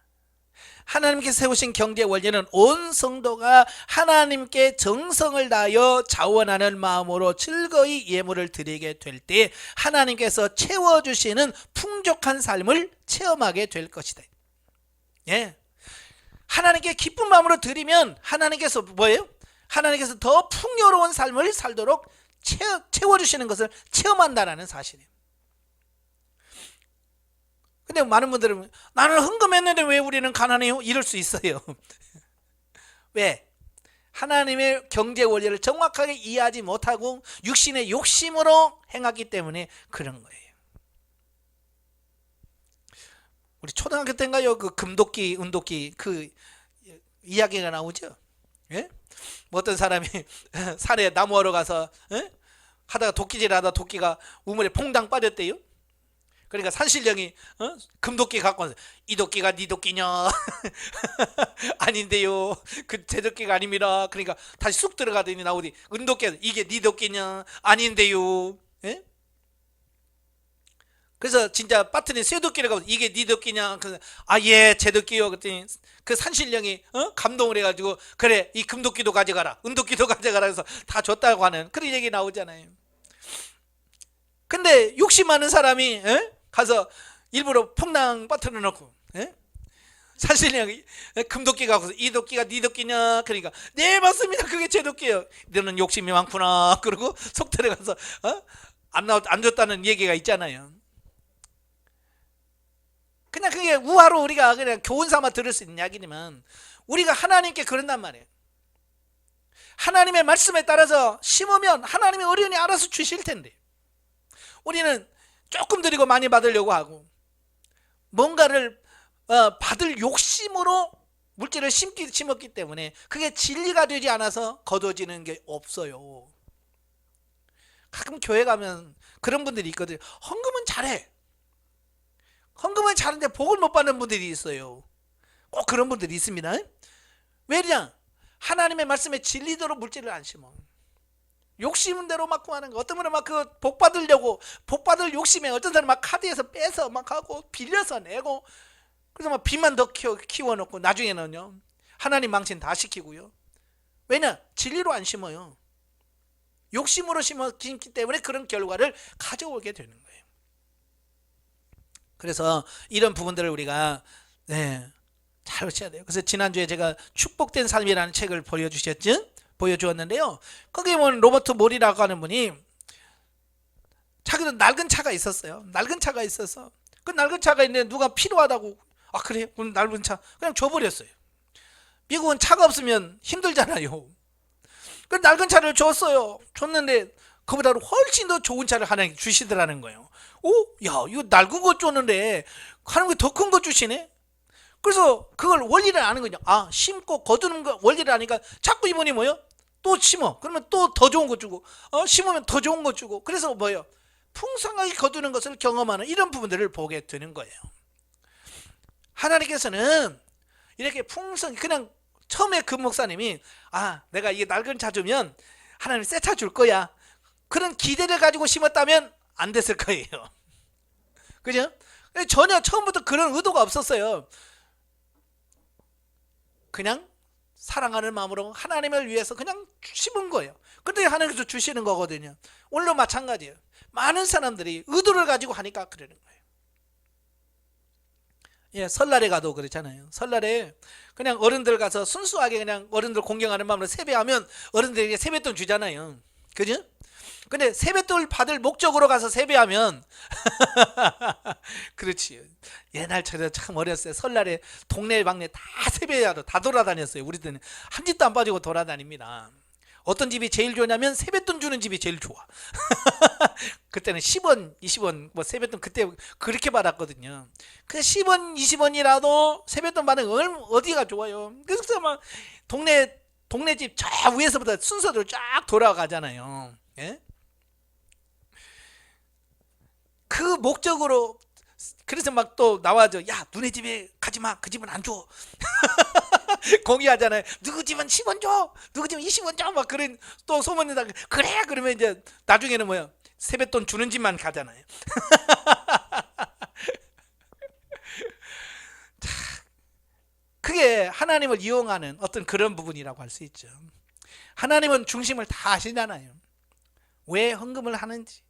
하나님께서 세우신 경제 원리는 온 성도가 하나님께 정성을 다하여 자원하는 마음으로 즐거이 예물을 드리게 될 때 하나님께서 채워주시는 풍족한 삶을 체험하게 될 것이다. 예. 하나님께 기쁜 마음으로 드리면 하나님께서 뭐예요? 하나님께서 더 풍요로운 삶을 살도록 채워주시는 것을 체험한다는 사실이에요. 근데 많은 분들은 나는 헌금했는데 왜 우리는 가난해요? 이럴 수 있어요. 왜? 하나님의 경제 원리를 정확하게 이해하지 못하고 육신의 욕심으로 행하기 때문에 그런 거예요. 우리 초등학교 때인가요? 그 금도끼, 은도끼 그 이야기가 나오죠. 예? 뭐 어떤 사람이 산에 나무하러 가서 하다가 도끼질하다 도끼가 우물에 퐁당 빠졌대요. 그러니까 산신령이 금도끼 갖고 와서 이 도끼가 네 도끼냐? 아닌데요. 그 제 도끼가 아닙니다. 그러니까 다시 쑥 들어가더니 나오더니 은도끼 이게 네 도끼냐? 아닌데요. 예? 그래서 진짜 빠트린 쇠도끼를 가서 이게 네 도끼냐? 예, 제 도끼요. 그랬더니 그 산신령이 감동을 해가지고 그래 이 금도끼도 가져가라, 은도끼도 가져가라 해서 다 줬다고 하는 그런 얘기 나오잖아요. 근데 욕심 많은 사람이 가서 일부러 풍랑 빠뜨려 놓고 산신령이 금도끼 갖고서 이 도끼가 네 도끼냐? 그러니까 네 맞습니다. 그게 제 도끼예요. 너는 욕심이 많구나. 그러고 속 들어가서 안 줬다는 얘기가 있잖아요. 그냥 그게 우화로 우리가 그냥 교훈 삼아 들을 수 있는 이야기지만 우리가 하나님께 그런단 말이에요. 하나님의 말씀에 따라서 심으면 하나님의 어련히 알아서 주실 텐데 우리는 조금 드리고 많이 받으려고 하고 뭔가를 받을 욕심으로 물질을 심었기 때문에 그게 진리가 되지 않아서 거둬지는 게 없어요. 가끔 교회 가면 그런 분들이 있거든요. 헌금은 잘해. 헌금은 잘하는데 복을 못 받는 분들이 있어요. 꼭 그런 분들이 있습니다. 왜냐? 하나님의 말씀에 진리대로 물질을 안 심어. 욕심대로 막 구하는 거. 어떤 분은 막 그 복 받으려고 복 받을 욕심에 어떤 사람은 막 카드에서 빼서 막 하고 빌려서 내고 그래서 막 빚만 더 키워놓고 나중에는요 하나님 망신 다 시키고요. 왜냐? 진리로 안 심어요. 욕심으로 심기 때문에 그런 결과를 가져오게 되는 거예요. 그래서 이런 부분들을 우리가 잘 하셔야 돼요. 그래서 지난주에 제가 축복된 삶이라는 책을 보여주었는데요. 거기에 보면 로버트 몰이라고 하는 분이 자기도 낡은 차가 있었어요. 낡은 차가 있어서 그 낡은 차가 있는데 누가 필요하다고 그래? 그럼 낡은 차 그냥 줘버렸어요. 미국은 차가 없으면 힘들잖아요. 그 낡은 차를 줬어요. 줬는데 그보다 훨씬 더 좋은 차를 하나님 주시더라는 거예요. 야 이거 낡은 거 줬는데 하나님이 더 큰 거 주시네. 그래서 그걸 원리를 아는 거죠. 심고 거두는 거 원리를 아니까 자꾸 이분이 뭐요? 또 심어. 그러면 또 더 좋은 거 주고 심으면 더 좋은 거 주고 그래서 뭐예요? 풍성하게 거두는 것을 경험하는 이런 부분들을 보게 되는 거예요. 하나님께서는 이렇게 풍성히 그냥 처음에 그 목사님이 내가 이게 낡은 차 주면 하나님 새 차 줄 거야 그런 기대를 가지고 심었다면 안 됐을 거예요. 그죠? 전혀 처음부터 그런 의도가 없었어요. 그냥 사랑하는 마음으로 하나님을 위해서 그냥 심은 거예요. 근데 하나님께서 주시는 거거든요. 오늘도 마찬가지예요. 많은 사람들이 의도를 가지고 하니까 그러는 거예요. 설날에 가도 그렇잖아요. 설날에 그냥 어른들 가서 순수하게 그냥 어른들 공경하는 마음으로 세배하면 어른들에게 세뱃돈 주잖아요. 그죠? 근데 세뱃돈 받을 목적으로 가서 세배하면 그렇지. 옛날 저도 참 어렸어요. 설날에 동네 방네 다 세배하러 다 돌아다녔어요. 우리들은 한 집도 안 빠지고 돌아다닙니다. 어떤 집이 제일 좋냐면 세뱃돈 주는 집이 제일 좋아. 그때는 10원, 20원 뭐 세뱃돈 그때 그렇게 받았거든요. 그 10원, 20원이라도 세뱃돈 받으면 어디가 좋아요. 그래서 막 동네 집 저 위에서부터 순서대로 쫙 돌아가잖아요. 예? 그 목적으로 그래서 막 또 나와줘. 야 너네 집에 가지마. 그 집은 안 줘. 공유하잖아요. 누구 집은 10원 줘. 누구 집은 20원 줘. 막 그런 또 소문내다. 그래 그러면 이제 나중에는 뭐야 세뱃돈 주는 집만 가잖아요. 그게 하나님을 이용하는 어떤 그런 부분이라고 할 수 있죠. 하나님은 중심을 다 아시잖아요. 왜 헌금을 하는지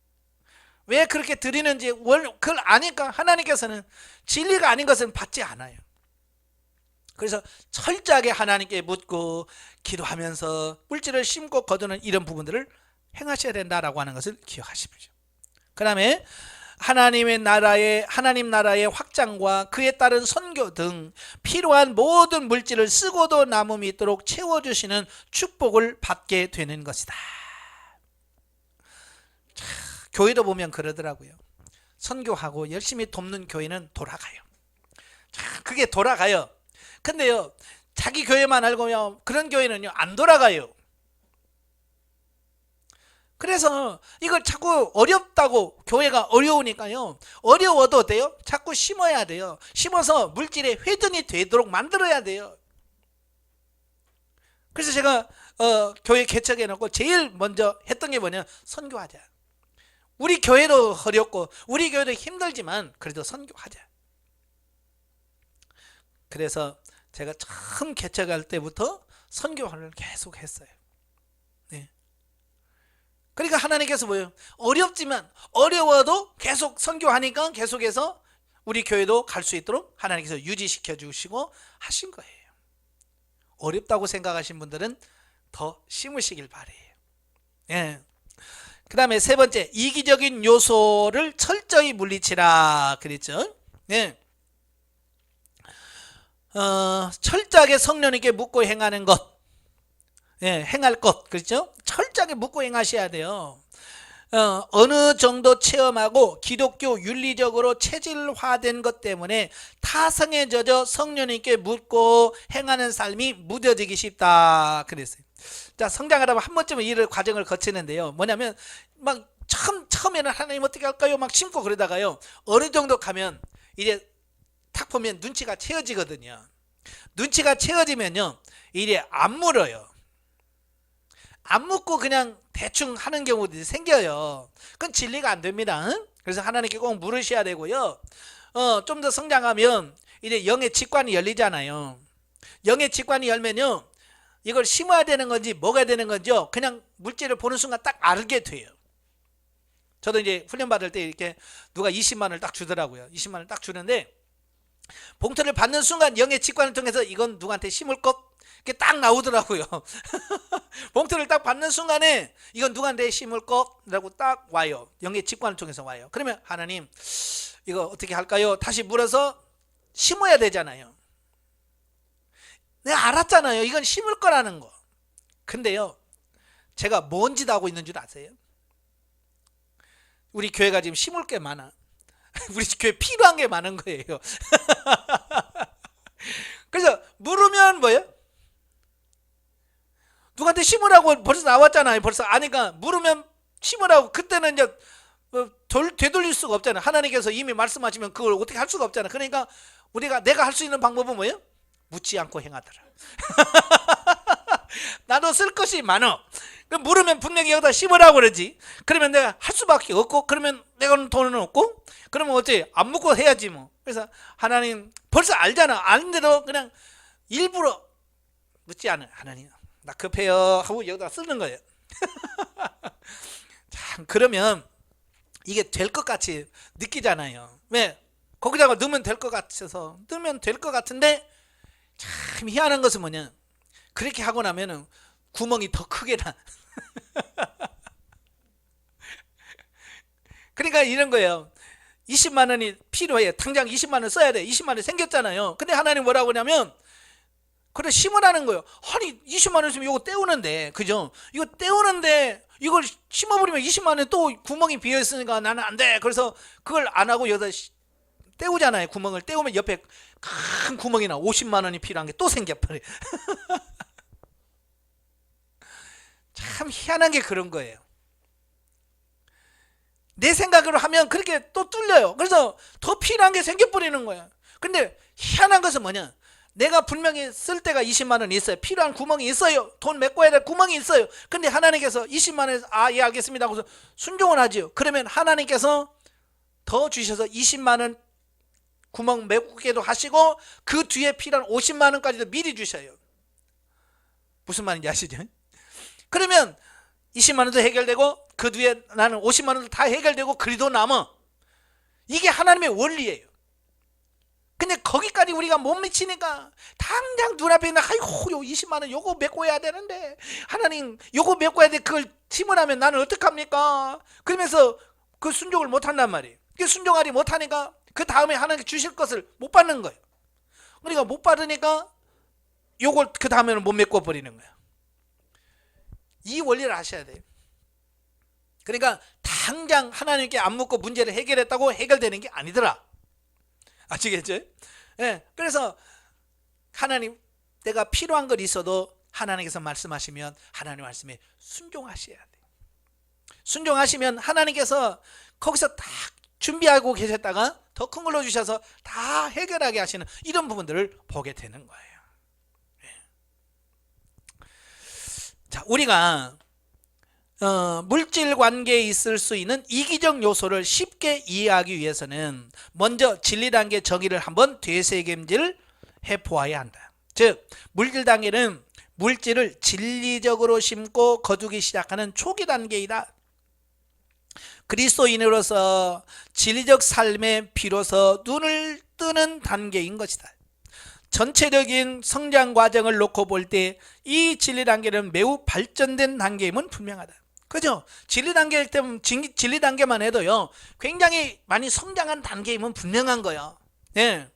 왜 그렇게 드리는지 그걸 아니까 하나님께서는 진리가 아닌 것은 받지 않아요. 그래서 철저하게 하나님께 묻고 기도하면서 물질을 심고 거두는 이런 부분들을 행하셔야 된다라고 하는 것을 기억하십시오. 그 다음에 하나님 나라의 확장과 그에 따른 선교 등 필요한 모든 물질을 쓰고도 남음이 있도록 채워주시는 축복을 받게 되는 것이다. 교회도 보면 그러더라고요. 선교하고 열심히 돕는 교회는 돌아가요. 그게 돌아가요. 근데요 자기 교회만 알고요 그런 교회는요 안 돌아가요. 그래서 이걸 자꾸 어렵다고, 교회가 어려우니까요, 어려워도 어때요? 자꾸 심어야 돼요. 심어서 물질의 회전이 되도록 만들어야 돼요. 그래서 제가 교회 개척해 놓고 제일 먼저 했던 게 뭐냐, 선교하자. 우리 교회도 어렵고 우리 교회도 힘들지만 그래도 선교하자. 그래서 제가 처음 개척할 때부터 선교를 계속 했어요. 네. 그러니까 하나님께서 뭐예요? 어렵지만, 어려워도 계속 선교하니까 계속해서 우리 교회도 갈 수 있도록 하나님께서 유지시켜 주시고 하신 거예요. 어렵다고 생각하신 분들은 더 심으시길 바래요. 예. 그 다음에 세 번째, 이기적인 요소를 철저히 물리치라 그랬죠. 예. 철저하게 성령님께 묻고 행하는 것, 예, 행할 것, 그렇죠? 철저하게 묻고 행하셔야 돼요. 어느 정도 체험하고 기독교 윤리적으로 체질화된 것 때문에 타성에 젖어 성령님께 묻고 행하는 삶이 무뎌지기 쉽다 그랬어요. 자, 성장하다 보면 한 번쯤은 이 과정을 거치는데요. 뭐냐면 막 처음에는 하나님 어떻게 할까요? 막 심고 그러다가요, 어느 정도 가면 이제 탁 보면 눈치가 채워지거든요. 눈치가 채워지면요, 이제 안 물어요. 안 묻고 그냥 대충 하는 경우들이 생겨요. 그건 진리가 안 됩니다. 응? 그래서 하나님께 꼭 물으셔야 되고요. 좀 더 성장하면 이제 영의 직관이 열리잖아요. 영의 직관이 열면요, 이걸 심어야 되는 건지 뭐가 되는 건지요, 그냥 물질을 보는 순간 딱 알게 돼요. 저도 이제 훈련 받을 때 이렇게 누가 20만 원을 딱 주더라고요. 20만 원을 딱 주는데 봉투를 받는 순간 영의 직관을 통해서 이건 누구한테 심을 것, 이게 딱 나오더라고요. 봉투를 딱 받는 순간에 이건 누구한테 심을 거라고 딱 와요. 영의 직관을 통해서 와요. 그러면 하나님, 이거 어떻게 할까요? 다시 물어서 심어야 되잖아요. 내가 알았잖아요. 이건 심을 거라는 거. 근데요, 제가 뭔 짓 하고 있는 줄 아세요? 우리 교회가 지금 심을 게 많아. 우리 교회 필요한 게 많은 거예요. 그래서 물으면 뭐예요? 누구한테 심으라고 벌써 나왔잖아요. 벌써 아니까 물으면 심으라고. 그때는 이제 되돌릴 수가 없잖아요. 하나님께서 이미 말씀하시면 그걸 어떻게 할 수가 없잖아요. 그러니까 내가 할 수 있는 방법은 뭐예요? 묻지 않고 행하더라. 나도 쓸 것이 많어. 물으면 분명히 여기다 심으라고 그러지. 그러면 내가 할 수밖에 없고, 그러면 내가 돈은 없고, 그러면 어째? 안 묻고 해야지 뭐. 그래서 하나님 벌써 알잖아. 아는데도 그냥 일부러 묻지 않아요. 하나님, 나 급해요 하고 여기다 쓰는 거예요. 참, 그러면 이게 될 것 같이 느끼잖아요. 왜? 거기다가 넣으면 될 것 같아서 넣으면 될 것 같은데, 참 희한한 것은 뭐냐, 그렇게 하고 나면은 구멍이 더 크게 나. 그러니까 이런 거예요. 20만 원이 필요해. 당장 20만 원 써야 돼. 20만 원 생겼잖아요. 근데 하나님 뭐라고 하냐면, 그래, 심으라는 거예요. 아니 20만 원 있으면 이거 떼우는데, 그죠? 이거 떼우는데 이걸 심어버리면 20만 원에 또 구멍이 비어있으니까 나는 안 돼. 그래서 그걸 안 하고 여기다 떼우잖아요. 구멍을 떼우면 옆에 큰 구멍이 나. 50만 원이 필요한 게 또 생겨버려. 참 희한한 게 그런 거예요. 내 생각으로 하면 그렇게 또 뚫려요. 그래서 더 필요한 게 생겨버리는 거예요. 근데 희한한 것은 뭐냐, 내가 분명히 쓸 때가 20만 원이 있어요. 필요한 구멍이 있어요. 돈 메꿔야 될 구멍이 있어요. 근데 하나님께서 20만 원에서 예 알겠습니다 하고서 순종을 하지요. 그러면 하나님께서 더 주셔서 20만 원 구멍 메꾸게도 하시고, 그 뒤에 필요한 50만 원까지도 미리 주셔요. 무슨 말인지 아시죠? 그러면 20만 원도 해결되고, 그 뒤에 나는 50만 원도 다 해결되고, 그리도 남아. 이게 하나님의 원리예요. 근데 거기까지 우리가 못 미치니까 당장 눈앞에 있는, 아이고 요 20만 원 요거 메꿔야 되는데, 하나님 요거 메꿔야 돼, 그걸 팀을 하면 나는 어떡합니까? 그러면서 그 순종을 못 한단 말이에요. 그 순종하지 못하니까 그 다음에 하나님께 주실 것을 못 받는 거예요. 그러니까 못 받으니까 요걸 그 다음에는 못 메꿔 버리는 거예요. 이 원리를 아셔야 돼요. 그러니까 당장 하나님께 안 묻고 문제를 해결했다고 해결되는 게 아니더라. 아시겠죠? 예. 그래서 하나님, 내가 필요한 것 있어도 하나님께서 말씀하시면 하나님 말씀에 순종하셔야 돼. 순종하시면 하나님께서 거기서 딱 준비하고 계셨다가 더 큰 걸로 주셔서 다 해결하게 하시는 이런 부분들을 보게 되는 거예요. 자, 우리가 물질 관계에 있을 수 있는 이기적 요소를 쉽게 이해하기 위해서는 먼저 진리 단계 정의를 한번 되새김질 해보아야 한다. 즉, 물질 단계는 물질을 진리적으로 심고 거두기 시작하는 초기 단계이다. 그리스도인으로서 진리적 삶에 비로소 눈을 뜨는 단계인 것이다. 전체적인 성장 과정을 놓고 볼 때 이 진리 단계는 매우 발전된 단계임은 분명하다. 그죠? 진리 단계 때문에 진리 단계만 해도요, 굉장히 많이 성장한 단계임은 분명한 거예요. 네.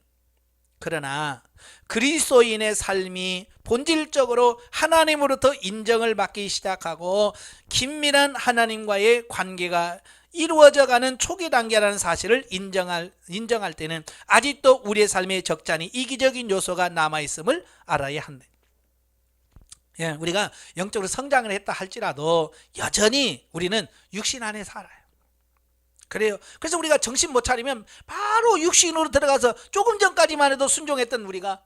그러나 그리스도인의 삶이 본질적으로 하나님으로부터 인정을 받기 시작하고 긴밀한 하나님과의 관계가 이루어져가는 초기 단계라는 사실을 인정할 때는 아직도 우리의 삶의 적잖이 이기적인 요소가 남아있음을 알아야 한다. 예, 우리가 영적으로 성장을 했다 할지라도 여전히 우리는 육신 안에 살아요. 그래요. 그래서 우리가 정신 못 차리면 바로 육신으로 들어가서 조금 전까지만 해도 순종했던 우리가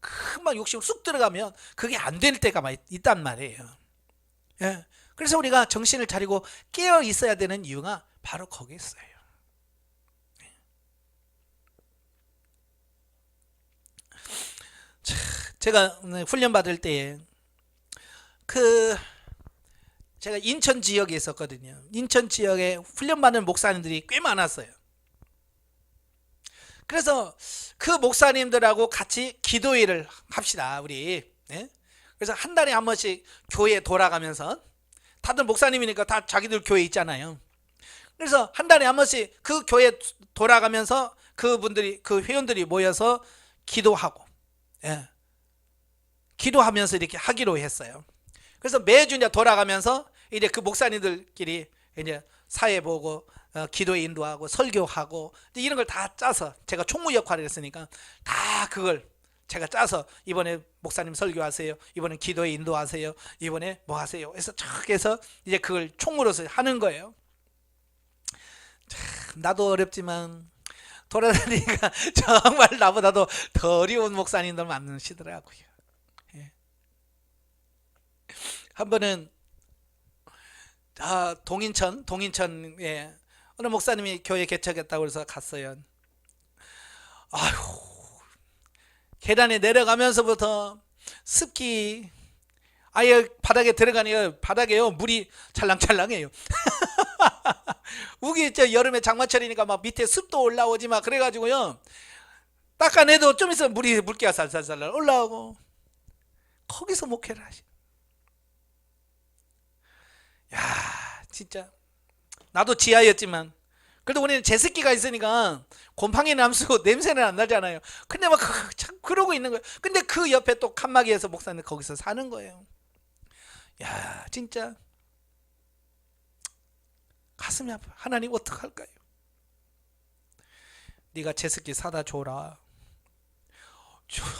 금방 육신으로 쑥 들어가면 그게 안 될 때가 있단 말이에요. 예. 그래서 우리가 정신을 차리고 깨어 있어야 되는 이유가 바로 거기에 있어요. 제가 훈련 받을 때에 제가 인천 지역에 있었거든요. 인천 지역에 훈련받는 목사님들이 꽤 많았어요. 그래서 그 목사님들하고 같이 기도회를 합시다, 우리. 네? 그래서 한 달에 한 번씩 교회 돌아가면서, 다들 목사님이니까 다 자기들 교회 있잖아요. 그래서 한 달에 한 번씩 그 교회 돌아가면서 그 회원들이 모여서 기도하고, 예, 기도하면서 이렇게 하기로 했어요. 그래서 매주 이제 돌아가면서 이제 그 목사님들끼리 이제 사회 보고 기도에 인도하고 설교하고 이런 걸 다 짜서, 제가 총무 역할을 했으니까 다 그걸 제가 짜서 이번에 목사님 설교하세요, 이번에 기도에 인도하세요, 이번에 뭐 하세요 해서 쫙 해서 이제 그걸 총무로서 하는 거예요. 참, 나도 어렵지만 돌아다니니까 정말 나보다도 더 어려운 목사님들 많으시더라고요. 예. 한 번은 동인천에 어느 목사님이 교회 개척했다고 해서 갔어요. 아휴, 계단에 내려가면서부터 습기, 아예 바닥에 들어가니까 바닥에요 물이 찰랑찰랑해요. 우기 여름에 장마철이니까 막 밑에 습도 올라오지 막 그래가지고요, 닦아내도 좀 있으면 물기가 살살살 올라오고, 거기서 목회를 하시. 야, 진짜 나도 지하였지만 그래도 우리는 제습기가 있으니까 곰팡이 남수고 냄새는 안 나잖아요. 근데 막 참 그러고 있는 거예요. 근데 그 옆에 또 칸막이에서 목사님 거기서 사는 거예요. 야, 진짜 가슴이 아파. 하나님 어떡할까요? 네가 제습기 사다 줘라.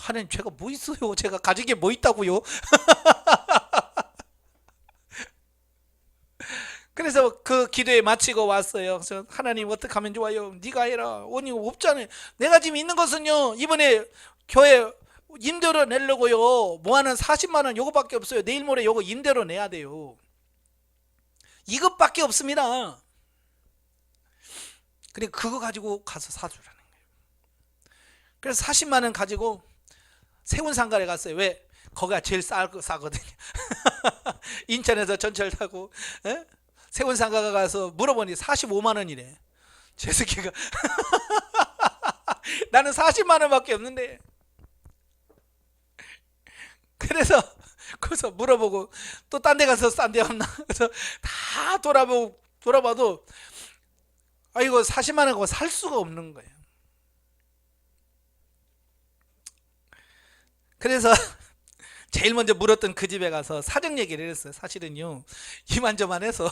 하나님, 제가 뭐 있어요? 제가 가진 게 뭐 있다고요? 그래서 그 기도에 마치고 왔어요. 그래서 하나님 어떻게 하면 좋아요? 네가 해라. 아니 없잖아요. 내가 지금 있는 것은요, 이번에 교회 임대료 내려고요, 뭐하는 40만 원 요거밖에 없어요. 내일 모레 요거 임대료 내야 돼요. 이것밖에 없습니다. 그래, 그거 가지고 가서 사주라는 거예요. 그래서 40만 원 가지고 세운상가에 갔어요. 왜? 거기가 제일 싸거든요. 인천에서 전철 타고 세운상가가 가서 물어보니 45만 원이래. 제습기가. 나는 40만 원밖에 없는데. 그래서 거기서 물어보고 또 딴 데 가서 싼 데 없나? 그래서 다 돌아봐도 이거 40만 원고 살 수가 없는 거예요. 그래서 제일 먼저 물었던 그 집에 가서 사정 얘기를 했어요. 사실은요, 이만저만 해서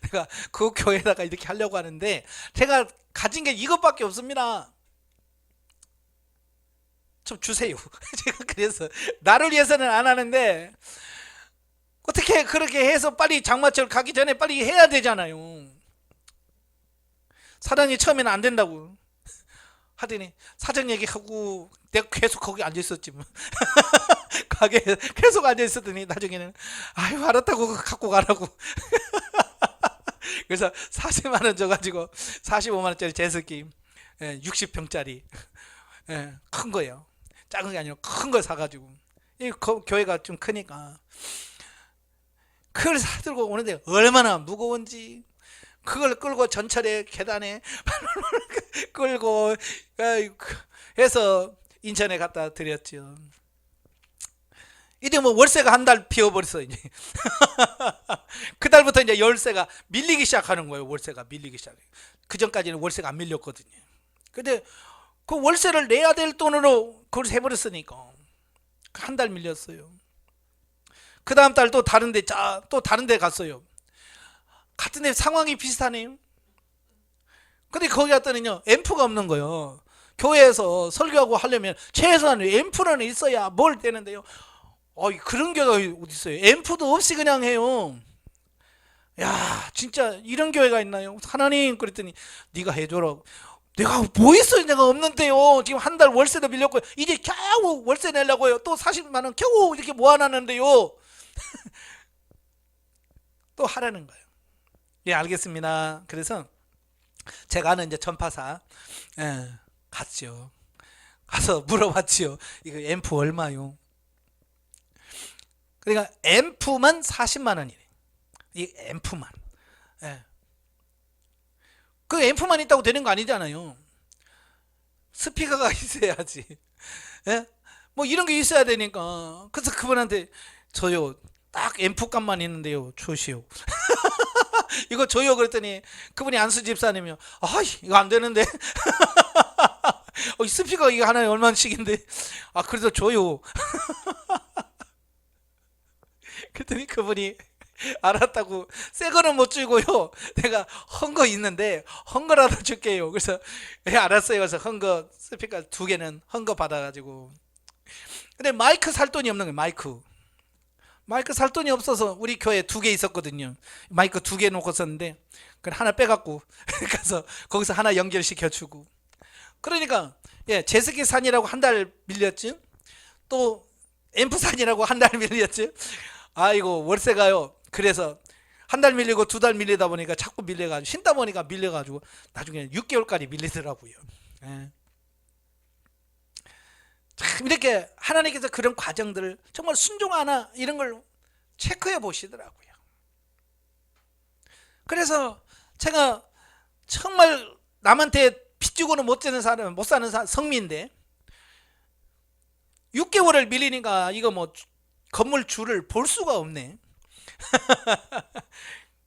내가 그 교회에다가 이렇게 하려고 하는데 제가 가진 게 이것밖에 없습니다. 좀 주세요. 제가 그래서 나를 위해서는 안 하는데 어떻게 그렇게 해서 빨리 장마철 가기 전에 빨리 해야 되잖아요. 사장이 처음에는 안 된다고 하더니 사장 얘기하고 내가 계속 거기 앉아 있었지 뭐. 가게에 계속 앉아 있었더니 나중에는 아유 알았다고 갖고 가라고. 그래서 40만 원 줘가지고 45만 원짜리 제습기 60평짜리 큰 거예요. 작은 게 아니라 큰 걸 사가지고 이 교회가 좀 크니까 그걸 사들고 오는데 얼마나 무거운지 그걸 끌고 전철에 계단에 끌고 해서 인천에 갖다 드렸죠. 이제 뭐 월세가 한 달 비워버렸어 이제. 그 달부터 이제 열세가 밀리기 시작하는 거예요. 월세가 밀리기 시작해. 그 전까지는 월세가 안 밀렸거든요. 근데 그 월세를 내야 될 돈으로 그걸 해버렸으니까 한 달 밀렸어요. 그 다음 달 또 다른 데 갔어요. 같은 데 상황이 비슷하네요. 근데 거기 갔더니요 앰프가 없는 거예요. 교회에서 설교하고 하려면 최소한 앰프는 있어야 뭘 되는데요. 그런 교회가 어디 있어요? 앰프도 없이 그냥 해요. 야 진짜 이런 교회가 있나요? 하나님 그랬더니 네가 해줘라. 내가 뭐 있어요? 내가 없는데요. 지금 한 달 월세도 밀렸고 이제 겨우 월세 내려고요. 또 40만 원 겨우 이렇게 모아놨는데요. 또 하라는 거예요. 예 알겠습니다. 그래서 제가 아는 이제 전파사 갔죠. 가서 물어봤지요. 이거 앰프 얼마요? 그러니까 앰프만 40만 원이래. 이 앰프만. 그 앰프만 있다고 되는 거 아니잖아요. 스피커가 있어야지. 뭐 이런 게 있어야 되니까. 그래서 그분한테 저요 딱 앰프 값만 있는데요 주시오. 이거 줘요 그랬더니 그분이 안수 집사님이요. 이거 안 되는데. 스피커 이거 하나에 얼마씩인데. 그래도 줘요. 그랬더니 그분이 알았다고 새 거는 못 주고요. 내가 헌 거 있는데 헌 거라도 줄게요. 그래서 알았어요. 그래서 헌 거 스피커 2개는 헌 거 받아가지고. 근데 마이크 살 돈이 없는 거예요. 마이크 살 돈이 없어서 우리 교회에 2개 있었거든요. 마이크 2개 놓고 썼는데 그걸 하나 빼갖고 가서 거기서 하나 연결시켜주고. 그러니까 제습기 산이라고 한 달 밀렸죠. 또 앰프 산이라고 한 달 밀렸죠. 아이고 월세가요. 그래서 한 달 밀리고 2달 밀리다 보니까 자꾸 밀려가지고 신다 보니까 밀려가지고 나중에 6개월까지 밀리더라고요. 참 이렇게 하나님께서 그런 과정들을 정말 순종하나 이런 걸 체크해 보시더라고요. 그래서 제가 정말 남한테 빚 주고는 못 사는 성미인데 6개월을 밀리니까 이거 뭐 건물 줄을 볼 수가 없네.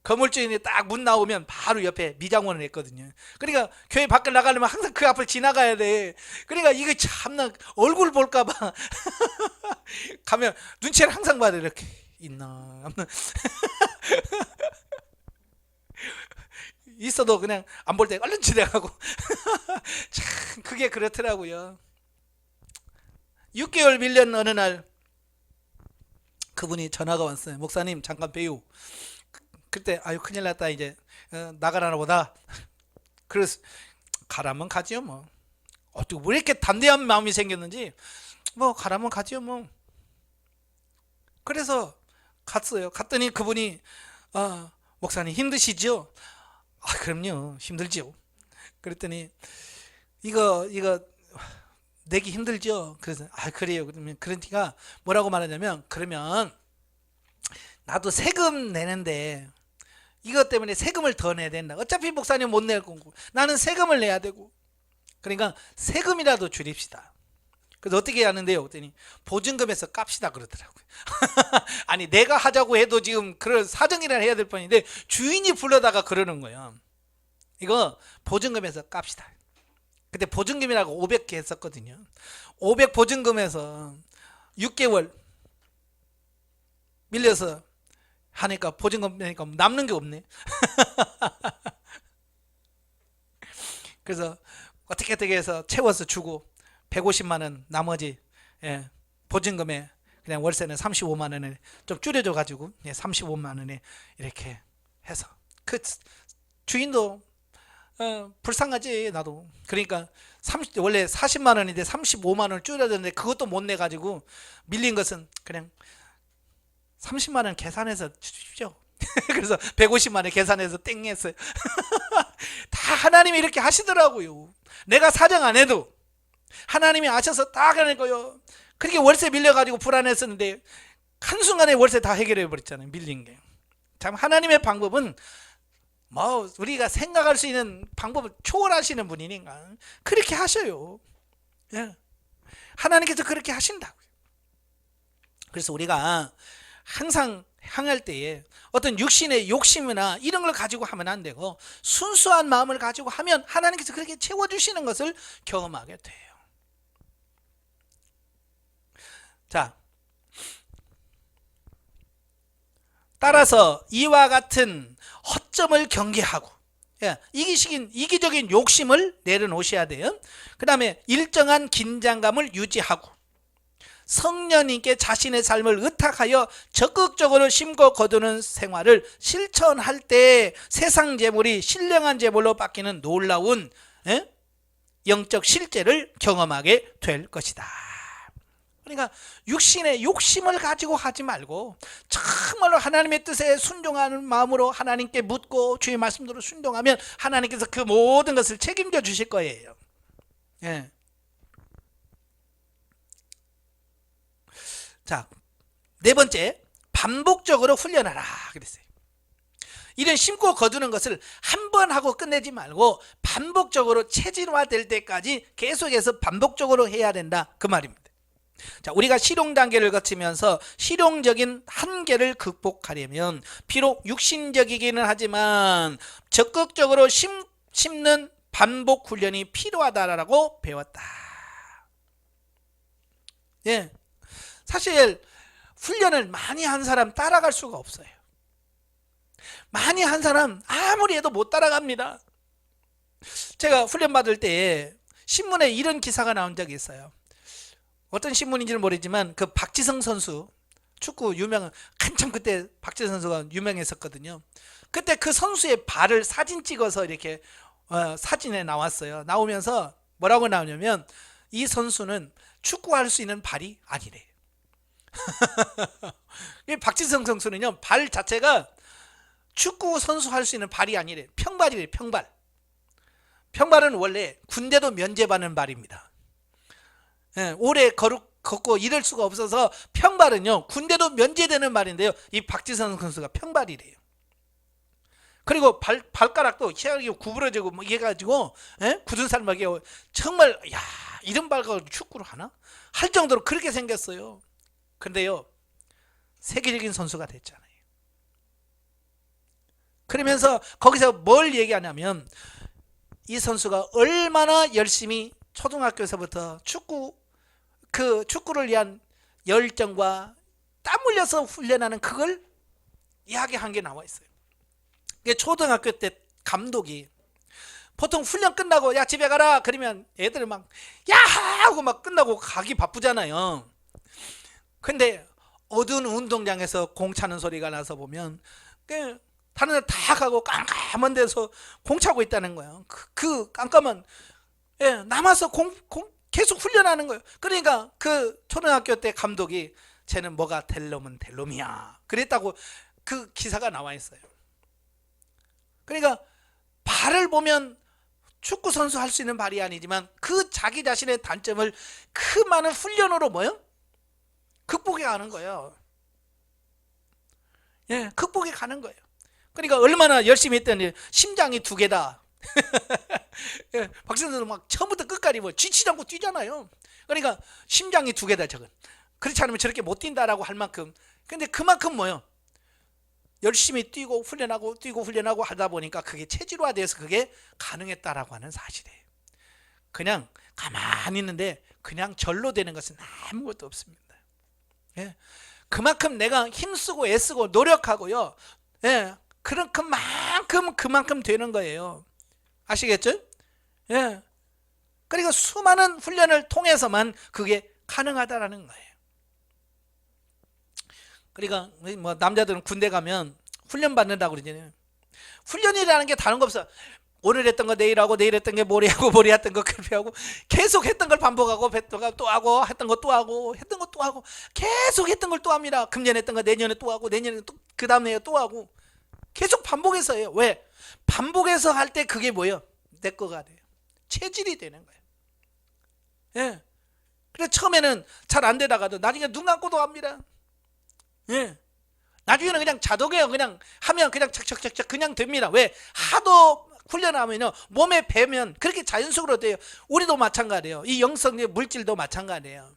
건물주인이 딱 문 나오면 바로 옆에 미장원을 했거든요. 그러니까 교회 밖을 나가려면 항상 그 앞을 지나가야 돼. 그러니까 이거 참나 얼굴 볼까봐 가면 눈치를 항상 봐야 돼. 이렇게 있나 없나. 있어도 그냥 안 볼 때 얼른 지나가고. 참 그게 그렇더라고요. 6개월 밀린 어느 날 그분이 전화가 왔어요. 목사님 잠깐 봬요. 그때 아유 큰일 났다 이제 나가라나 보다. 그래서 가라면 가지요 뭐. 어떻게 왜 이렇게 담대한 마음이 생겼는지 뭐 가라면 가지요 뭐. 그래서 갔어요. 갔더니 그분이 목사님 힘드시죠? 그럼요 힘들죠. 그랬더니 이거 내기 힘들죠. 그래서 그래요. 그러니까 뭐라고 말하냐면 그러면 나도 세금 내는데 이것 때문에 세금을 더 내야 된다. 어차피 목사님 못 낼 거고 나는 세금을 내야 되고 그러니까 세금이라도 줄입시다. 그래서 어떻게 하는데요? 그랬더니 보증금에서 깝시다 그러더라고요. 아니 내가 하자고 해도 지금 그런 사정이라 해야 될 뻔인데 주인이 불러다가 그러는 거예요. 이거 보증금에서 깝시다. 그때 보증금이라고 500개 했었거든요. 500 보증금에서 6개월 밀려서 하니까 보증금 내니까 남는 게 없네. 그래서 어떻게 해서 채워서 주고 150만 원 나머지 보증금에 그냥 월세는 35만 원에 좀 줄여줘 가지고 35만 원에 이렇게 해서 그 주인도 불쌍하지 나도. 그러니까 원래 40만 원인데 35만 원을 줄여줬는데 그것도 못 내 가지고 밀린 것은 그냥 30만 원 계산해서 주십시오. 그래서 150만 원 계산해서 땡 했어요. 다 하나님이 이렇게 하시더라고요. 내가 사정 안 해도 하나님이 아셔서 딱 하는 거요. 그렇게 월세 밀려가지고 불안했었는데 한순간에 월세 다 해결해 버렸잖아요. 밀린 게. 참 하나님의 방법은 뭐 우리가 생각할 수 있는 방법을 초월하시는 분이니까 그렇게 하셔요. 예. 하나님께서 그렇게 하신다고요. 그래서 우리가 항상 향할 때에 어떤 육신의 욕심이나 이런 걸 가지고 하면 안 되고 순수한 마음을 가지고 하면 하나님께서 그렇게 채워주시는 것을 경험하게 돼요. 자, 따라서 이와 같은 허점을 경계하고 이기적인 욕심을 내려놓으셔야 돼요. 그 다음에 일정한 긴장감을 유지하고 성령님께 자신의 삶을 의탁하여 적극적으로 심고 거두는 생활을 실천할 때 세상 재물이 신령한 재물로 바뀌는 놀라운 영적 실제를 경험하게 될 것이다. 그러니까 육신의 욕심을 가지고 하지 말고 정말로 하나님의 뜻에 순종하는 마음으로 하나님께 묻고 주의 말씀대로 순종하면 하나님께서 그 모든 것을 책임져 주실 거예요. 예. 자, 네 번째, 반복적으로 훈련하라 그랬어요. 이런 심고 거두는 것을 한 번 하고 끝내지 말고 반복적으로 체질화될 때까지 계속해서 반복적으로 해야 된다 그 말입니다. 자, 우리가 실용 단계를 거치면서 실용적인 한계를 극복하려면 비록 육신적이기는 하지만 적극적으로 심는 반복 훈련이 필요하다라고 배웠다. 예. 사실 훈련을 많이 한 사람 따라갈 수가 없어요. 많이 한 사람 아무리 해도 못 따라갑니다. 제가 훈련 받을 때 신문에 이런 기사가 나온 적이 있어요. 어떤 신문인지는 모르지만 그 박지성 선수, 축구 유명, 한참 그때 박지성 선수가 유명했었거든요. 그때 그 선수의 발을 사진 찍어서 이렇게 사진에 나왔어요. 나오면서 뭐라고 나오냐면 이 선수는 축구할 수 있는 발이 아니래. 이 박지성 선수는요, 발 자체가 축구 선수 할 수 있는 발이 아니래. 평발이래. 평발. 평발은 원래 군대도 면제받는 발입니다. 예, 오래 걷고 이럴 수가 없어서 평발은요 군대도 면제되는 말인데요, 이 박지성 선수가 평발이래요. 그리고 발가락도 희한하게 구부러지고 뭐 이래가지고 굳은 살막이 정말 야 이런 발가락으로 축구를 하나? 할 정도로 그렇게 생겼어요. 근데요 세계적인 선수가 됐잖아요. 그러면서 거기서 뭘 얘기하냐면 이 선수가 얼마나 열심히 초등학교에서부터 축구를 위한 열정과 땀 흘려서 훈련하는 그걸 이야기한 게 나와 있어요. 초등학교 때 감독이 보통 훈련 끝나고 야 집에 가라 그러면 애들 막 야하 하고 막 끝나고 가기 바쁘잖아요. 근데 어두운 운동장에서 공 차는 소리가 나서 보면 다른 데 다 가고 깜깜한 데서 공 차고 있다는 거예요. 그 깜깜한 남아서 계속 훈련하는 거예요. 그러니까 그 초등학교 때 감독이 쟤는 뭐가 될 놈은 될 놈이야 그랬다고 그 기사가 나와 있어요. 그러니까 발을 보면 축구 선수 할 수 있는 발이 아니지만 그 자기 자신의 단점을 그 많은 훈련으로 극복해 가는 거예요. 예, 극복해 가는 거예요. 그러니까 얼마나 열심히 했더니 심장이 2개다. 예, 박지성 선수 막 처음부터 끝까지 지치지 않고 뛰잖아요. 그러니까 심장이 2개다 저건. 그렇지 않으면 저렇게 못 뛴다라고 할 만큼. 근데 그만큼 열심히 뛰고 훈련하고 하다 보니까 그게 체질화돼서 그게 가능했다라고 하는 사실이에요. 그냥 가만히 있는데 그냥 절로 되는 것은 아무것도 없습니다. 예, 그만큼 내가 힘쓰고 애쓰고 노력하고요. 예, 그만큼 되는 거예요. 아시겠죠? 예. 그리고 수많은 훈련을 통해서만 그게 가능하다라는 거예요. 그러니까 뭐 남자들은 군대 가면 훈련 받는다고 그러잖아요. 훈련이라는 게 다른 거 없어. 오늘 했던 거 내일 하고, 내일 했던 게 모레 하고, 모레 했던 거 그렇게 하고, 계속 했던 걸 반복하고, 했던 거 또 하고, 했던 거 또 하고, 했던 거 또 하고, 계속 했던 걸 또 합니다. 금년 했던 거 내년에 또 하고, 내년에 또 그 다음 해에 또 하고, 계속 반복해서 해요. 왜? 반복해서 할 때 그게 뭐예요? 내 거가 돼요. 체질이 되는 거예요. 예. 그래서 처음에는 잘 안 되다가도 나중에 눈 감고도 합니다. 예. 나중에는 그냥 자동이에요. 그냥 하면 그냥 착착착착 그냥 됩니다. 왜? 하도 훈련하면요, 몸에 배면 그렇게 자연적으로 돼요. 우리도 마찬가지예요. 이 영성의 물질도 마찬가지예요.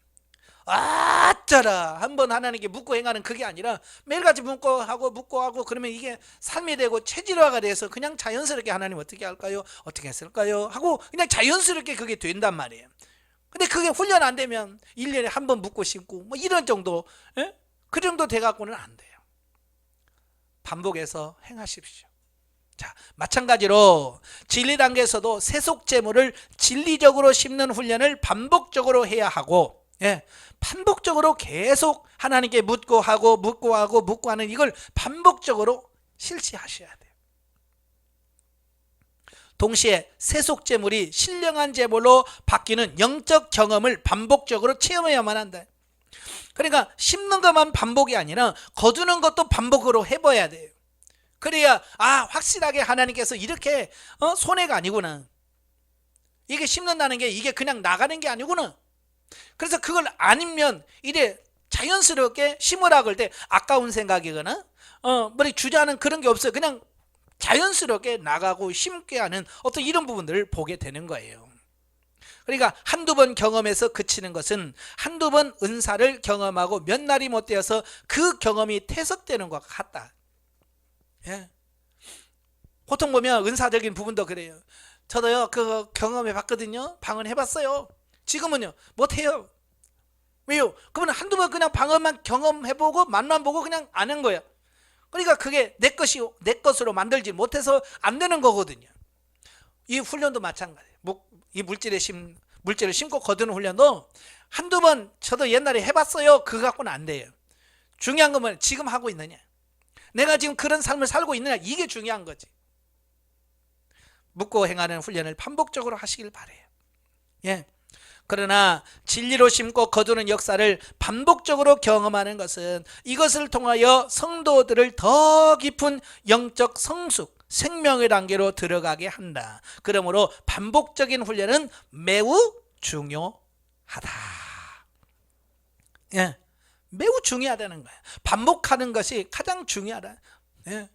아짜라 한번 하나님께 묻고 행하는 그게 아니라 매일같이 묻고 하고 그러면 이게 삶이 되고 체질화가 돼서 그냥 자연스럽게 하나님 어떻게 할까요? 어떻게 했을까요? 하고 그냥 자연스럽게 그게 된단 말이에요. 근데 그게 훈련 안 되면 1년에 한 번 묻고 싶고 뭐 이런 정도, 예? 그 정도 돼갖고는 안 돼요. 반복해서 행하십시오. 자, 마찬가지로 진리 단계에서도 세속재물을 진리적으로 심는 훈련을 반복적으로 해야 하고, 예, 반복적으로 계속 하나님께 묻고 하는 이걸 반복적으로 실시하셔야 돼요. 동시에 세속재물이 신령한 재물로 바뀌는 영적 경험을 반복적으로 체험해야만 한다. 그러니까 심는 것만 반복이 아니라 거두는 것도 반복으로 해봐야 돼요. 그래야 확실하게 하나님께서 이렇게 손해가 아니구나, 이게 심는다는 게 이게 그냥 나가는 게 아니구나. 그래서 그걸 아니면 이래 자연스럽게 심으라 그럴 때 아까운 생각이거나 머리 주저하는 그런 게 없어요. 그냥 자연스럽게 나가고 심게 하는 어떤 이런 부분들을 보게 되는 거예요. 그러니까 한두 번 경험해서 그치는 것은 한두 번 은사를 경험하고 몇 날이 못 되어서 그 경험이 퇴색되는 것 같다. 예. 보통 보면 은사적인 부분도 그래요. 저도요 그 경험해 봤거든요. 방언 해봤어요. 지금은요 못해요. 왜요? 그러면 한두 번 그냥 방언만 경험해보고 맛만 보고 그냥 안 한 거야. 그러니까 그게 내 것으로 만들지 못해서 안 되는 거거든요. 이 훈련도 마찬가지예요. 이 물질을 심고 거두는 훈련도 한두 번 저도 옛날에 해봤어요. 그거 갖고는 안 돼요. 중요한 건 뭐냐? 지금 하고 있느냐, 내가 지금 그런 삶을 살고 있느냐, 이게 중요한 거지. 묻고 행하는 훈련을 반복적으로 하시길 바래요. 예. 그러나 진리로 심고 거두는 역사를 반복적으로 경험하는 것은 이것을 통하여 성도들을 더 깊은 영적 성숙, 생명의 단계로 들어가게 한다. 그러므로 반복적인 훈련은 매우 중요하다. 예, 매우 중요하다는 거예요. 반복하는 것이 가장 중요하다. 예.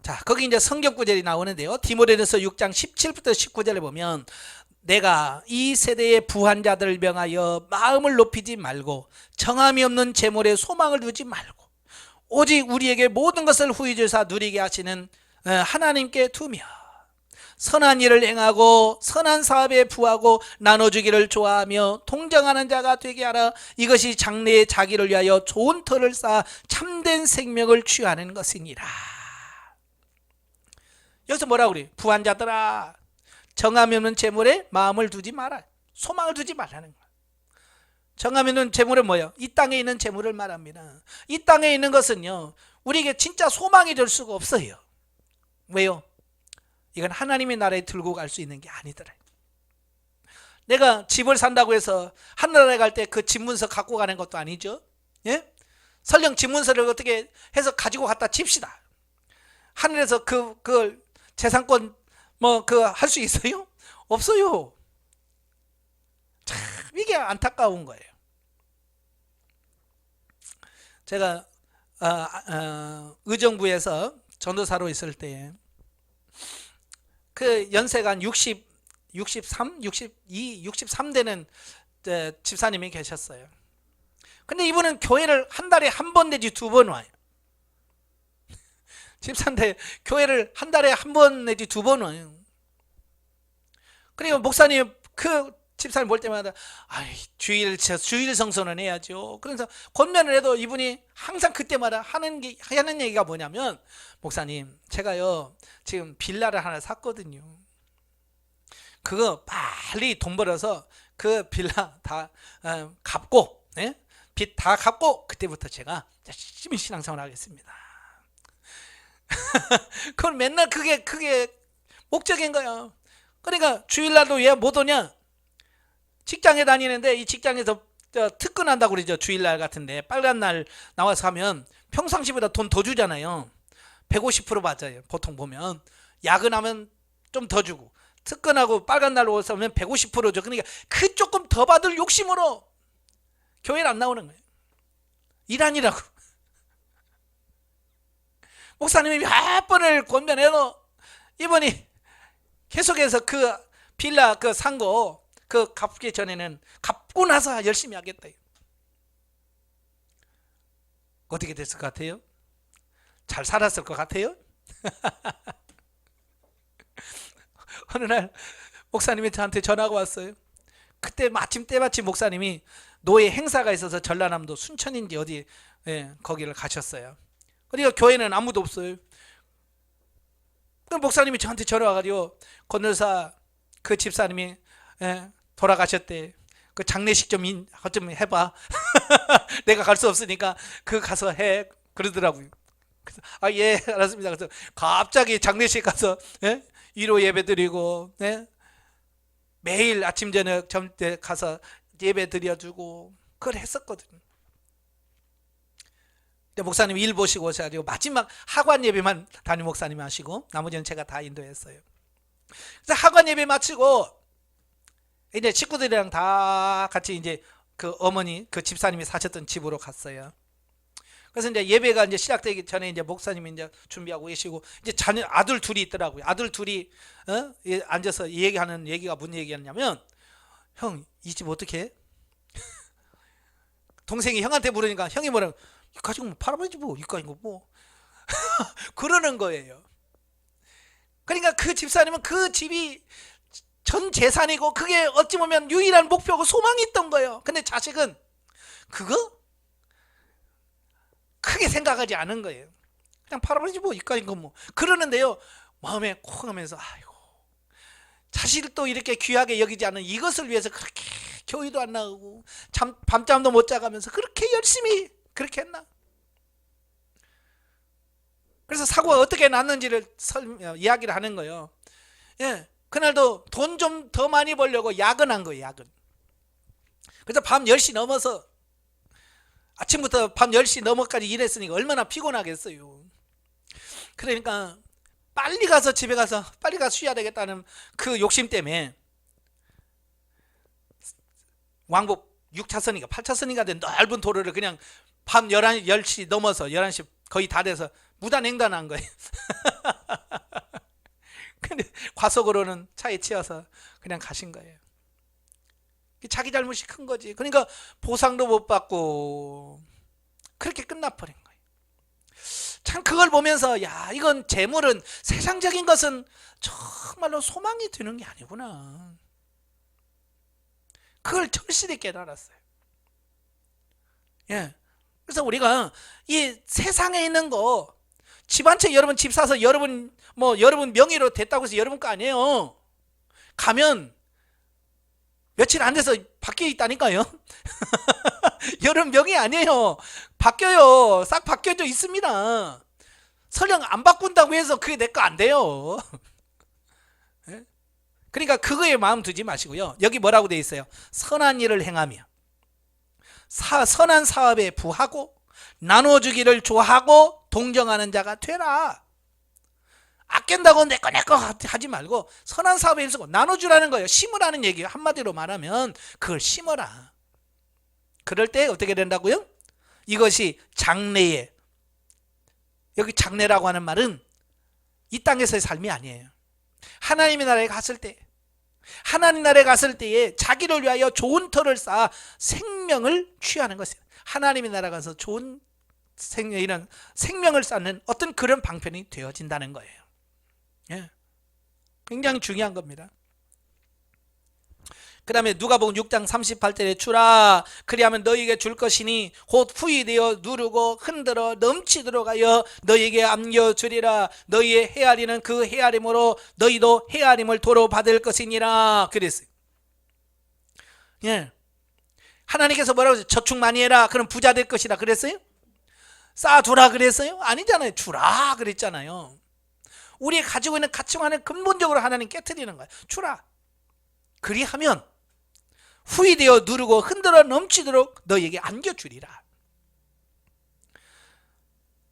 자, 거기 이제 성경 구절이 나오는데요. 디모데전서 6장 17부터 19절에 보면 내가 이 세대의 부한 자들을 명하여 마음을 높이지 말고 정함이 없는 재물에 소망을 두지 말고 오직 우리에게 모든 것을 후히 주사 누리게 하시는 하나님께 두며 선한 일을 행하고 선한 사업에 부하고 나눠주기를 좋아하며 동정하는 자가 되게 하라. 이것이 장래에 자기를 위하여 좋은 터를 쌓아 참된 생명을 취하는 것이니라. 여기서 뭐라고 그래요? 부한 자들아, 정함이 없는 재물에 마음을 두지 마라. 소망을 두지 말라는 거야. 정함이 없는 재물은 뭐예요? 이 땅에 있는 재물을 말합니다. 이 땅에 있는 것은요, 우리에게 진짜 소망이 될 수가 없어요. 왜요? 이건 하나님의 나라에 들고 갈 수 있는 게 아니더라. 내가 집을 산다고 해서 하늘나라에 갈 때 그 집문서 갖고 가는 것도 아니죠. 예? 설령 집문서를 어떻게 해서 가지고 갔다 칩시다. 하늘에서 그걸 재산권 할 수 있어요? 없어요. 참 이게 안타까운 거예요. 제가 의정부에서 전도사로 있을 때 그 연세가 한 63 되는 집사님이 계셨어요. 근데 이분은 교회를 한 달에 한 번 내지 두 번 와요. 집사인데 교회를 한 달에 한 번 내지 두 번 와요. 그리고 목사님 그 집사님 볼 때마다 주일 성서는 해야죠. 그래서 권면을 해도 이분이 항상 그때마다 하는 얘기가 뭐냐면, 목사님 제가요 지금 빌라를 하나 샀거든요. 그거 빨리 돈 벌어서 그 빌라 다 갚고, 예? 빚 다 갚고 그때부터 제가 열심히 신앙생활 하겠습니다. 그건 맨날 그게 목적인 거야. 그러니까 주일날도 왜 못 오냐? 직장에 다니는데 이 직장에서 특근한다고 그러죠. 주일날 같은데 빨간 날 나와서 하면 평상시보다 돈 더 주잖아요. 150% 받아요. 보통 보면 야근하면 좀 더 주고, 특근하고 빨간 날로 오면 150%죠. 그러니까 그 조금 더 받을 욕심으로 교회를 안 나오는 거예요. 일 아니라고. 목사님이 몇 번을 권면해도 이분이 계속해서 그 빌라 그 산 거 그 갚기 전에는 갚고 나서 열심히 하겠다. 어떻게 됐을 것 같아요? 잘 살았을 것 같아요? 어느 날 목사님이 저한테 전화가 왔어요. 그때 때마침 목사님이 노예 행사가 있어서 전라남도 순천인지 어디, 거기를 가셨어요. 그러니까 교회는 아무도 없어요. 그럼 목사님이 저한테 전화 와가지고 건너사 그 집사님이 돌아가셨대. 그 장례식 좀 해봐. 내가 갈 수 없으니까 그 가서 해 그러더라고요. 그래서 예, 알았습니다. 그래서 갑자기 장례식 가서 위로 예배 드리고, 매일 아침 저녁 점때 가서 예배 드려주고 그걸 했었거든요. 근데 목사님 일 보시고 오셔가지고 마지막 하관 예배만 담임 목사님이 하시고 나머지는 제가 다 인도했어요. 그래서 하관 예배 마치고 이제 식구들이랑 다 같이 이제 그 어머니 그 집사님이 사셨던 집으로 갔어요. 그래서 이제 예배가 이제 시작되기 전에 이제 목사님이 이제 준비하고 계시고, 이제 자녀 아들 둘이 있더라고요. 아들 둘이 앉아서 얘기하는 얘기가 무슨 얘기였냐면, 형, 이 집 어떻게 해? 동생이 형한테 물으니까 형이 뭐라고, 가지고 뭐 팔아버리지 뭐, 이거 이거 뭐 그러는 거예요. 그러니까 그 집사님은 그 집이 전 재산이고 그게 어찌 보면 유일한 목표고 소망이 있던 거예요. 근데 자식은 그거 크게 생각하지 않은 거예요. 그냥 팔아버리지 뭐 이까인 거 뭐 그러는데요, 마음에 콩 하면서 아이고, 자식을 또 이렇게 귀하게 여기지 않는 이것을 위해서 그렇게 교회도 안 나오고 밤잠도 못 자가면서 그렇게 열심히 그렇게 했나. 그래서 사고가 어떻게 났는지를 이야기를 하는 거예요. 그날도 돈 좀 더 많이 벌려고 야근한 거예요. 야근. 그래서 밤 10시 넘어서 아침부터 밤 10시 넘어까지 일했으니까 얼마나 피곤하겠어요. 그러니까 빨리 가서 집에 가서 빨리 가서 쉬어야 되겠다는 그 욕심 때문에 왕복 6차선인가 8차선인가 된 넓은 도로를 그냥 밤 10시 넘어서 11시 거의 다 돼서 무단횡단한 거예요. 근데 과속으로는 차에 치여서 그냥 가신 거예요. 자기 잘못이 큰 거지. 그러니까 보상도 못 받고 그렇게 끝나버린 거예요. 참 그걸 보면서 야, 이건 재물은, 세상적인 것은 정말로 소망이 되는 게 아니구나. 그걸 절실히 깨달았어요. 그래서 우리가 이 세상에 있는 거, 집 한 채 여러분 집 사서 여러분 명의로 됐다고 해서 여러분 거 아니에요. 가면 며칠 안 돼서 바뀌어 있다니까요. 여러분 명의 아니에요. 바뀌어요. 싹 바뀌어져 있습니다. 설령 안 바꾼다고 해서 그게 내 거 안 돼요. 그러니까 그거에 마음 두지 마시고요. 여기 뭐라고 돼 있어요? 선한 일을 행하며 선한 사업에 부하고 나눠주기를 좋아하고 동정하는 자가 되라. 아낀다고 내 거 하지 말고 선한 사업에 일쓰고 나눠주라는 거예요. 심으라는 얘기예요. 한마디로 말하면 그걸 심어라. 그럴 때 어떻게 된다고요? 이것이 장래에, 여기 장래라고 하는 말은 이 땅에서의 삶이 아니에요. 하나님의 나라에 갔을 때, 하나님 나라에 갔을 때에 자기를 위하여 좋은 터를 쌓아 생명을 취하는 것이에요. 하나님의 나라 가서 좋은 이런 생명을 쌓는 어떤 그런 방편이 되어진다는 거예요. 굉장히 중요한 겁니다. 그 다음에 누가복음 6장 38절에 주라 그리하면 너희에게 줄 것이니 곧 후히 되어 누르고 흔들어 넘치도록 하여 너희에게 안겨주리라. 너희의 헤아리는 그 헤아림으로 너희도 헤아림을 도로 받을 것이니라 그랬어요. 예. 하나님께서 뭐라고 했어요? 저축 많이 해라. 그럼 부자 될 것이라 그랬어요? 쌓아두라 그랬어요? 아니잖아요. 주라 그랬잖아요. 우리 가지고 있는 가치관을 근본적으로 하나님 깨트리는 거예요. 주라. 그리하면 후이되어 누르고 흔들어 넘치도록 너희에게 안겨주리라.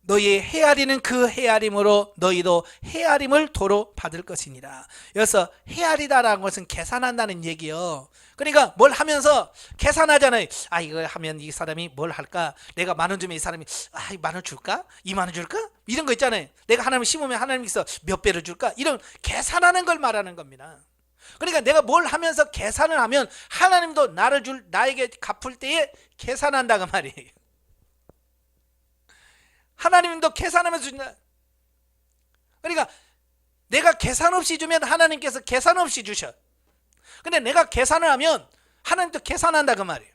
너희의 헤아리는 그 헤아림으로 너희도 헤아림을 도로 받을 것이니라. 여기서 헤아리다라는 것은 계산한다는 얘기요. 그러니까 뭘 하면서 계산하잖아요. 아, 이거 하면 이 사람이 뭘 할까? 내가 10,000원 주면 이 사람이 10,000원 줄까? 20,000원 줄까? 이런 거 있잖아요. 내가 하나님 심으면 하나님께서 몇 배를 줄까? 이런 계산하는 걸 말하는 겁니다. 그러니까 내가 뭘 하면서 계산을 하면 하나님도 나에게 갚을 때에 계산한다고 말이에요. 하나님도 계산하면서 준다. 그러니까 내가 계산 없이 주면 하나님께서 계산 없이 주셔. 근데 내가 계산을 하면 하나님도 계산한다 그 말이에요.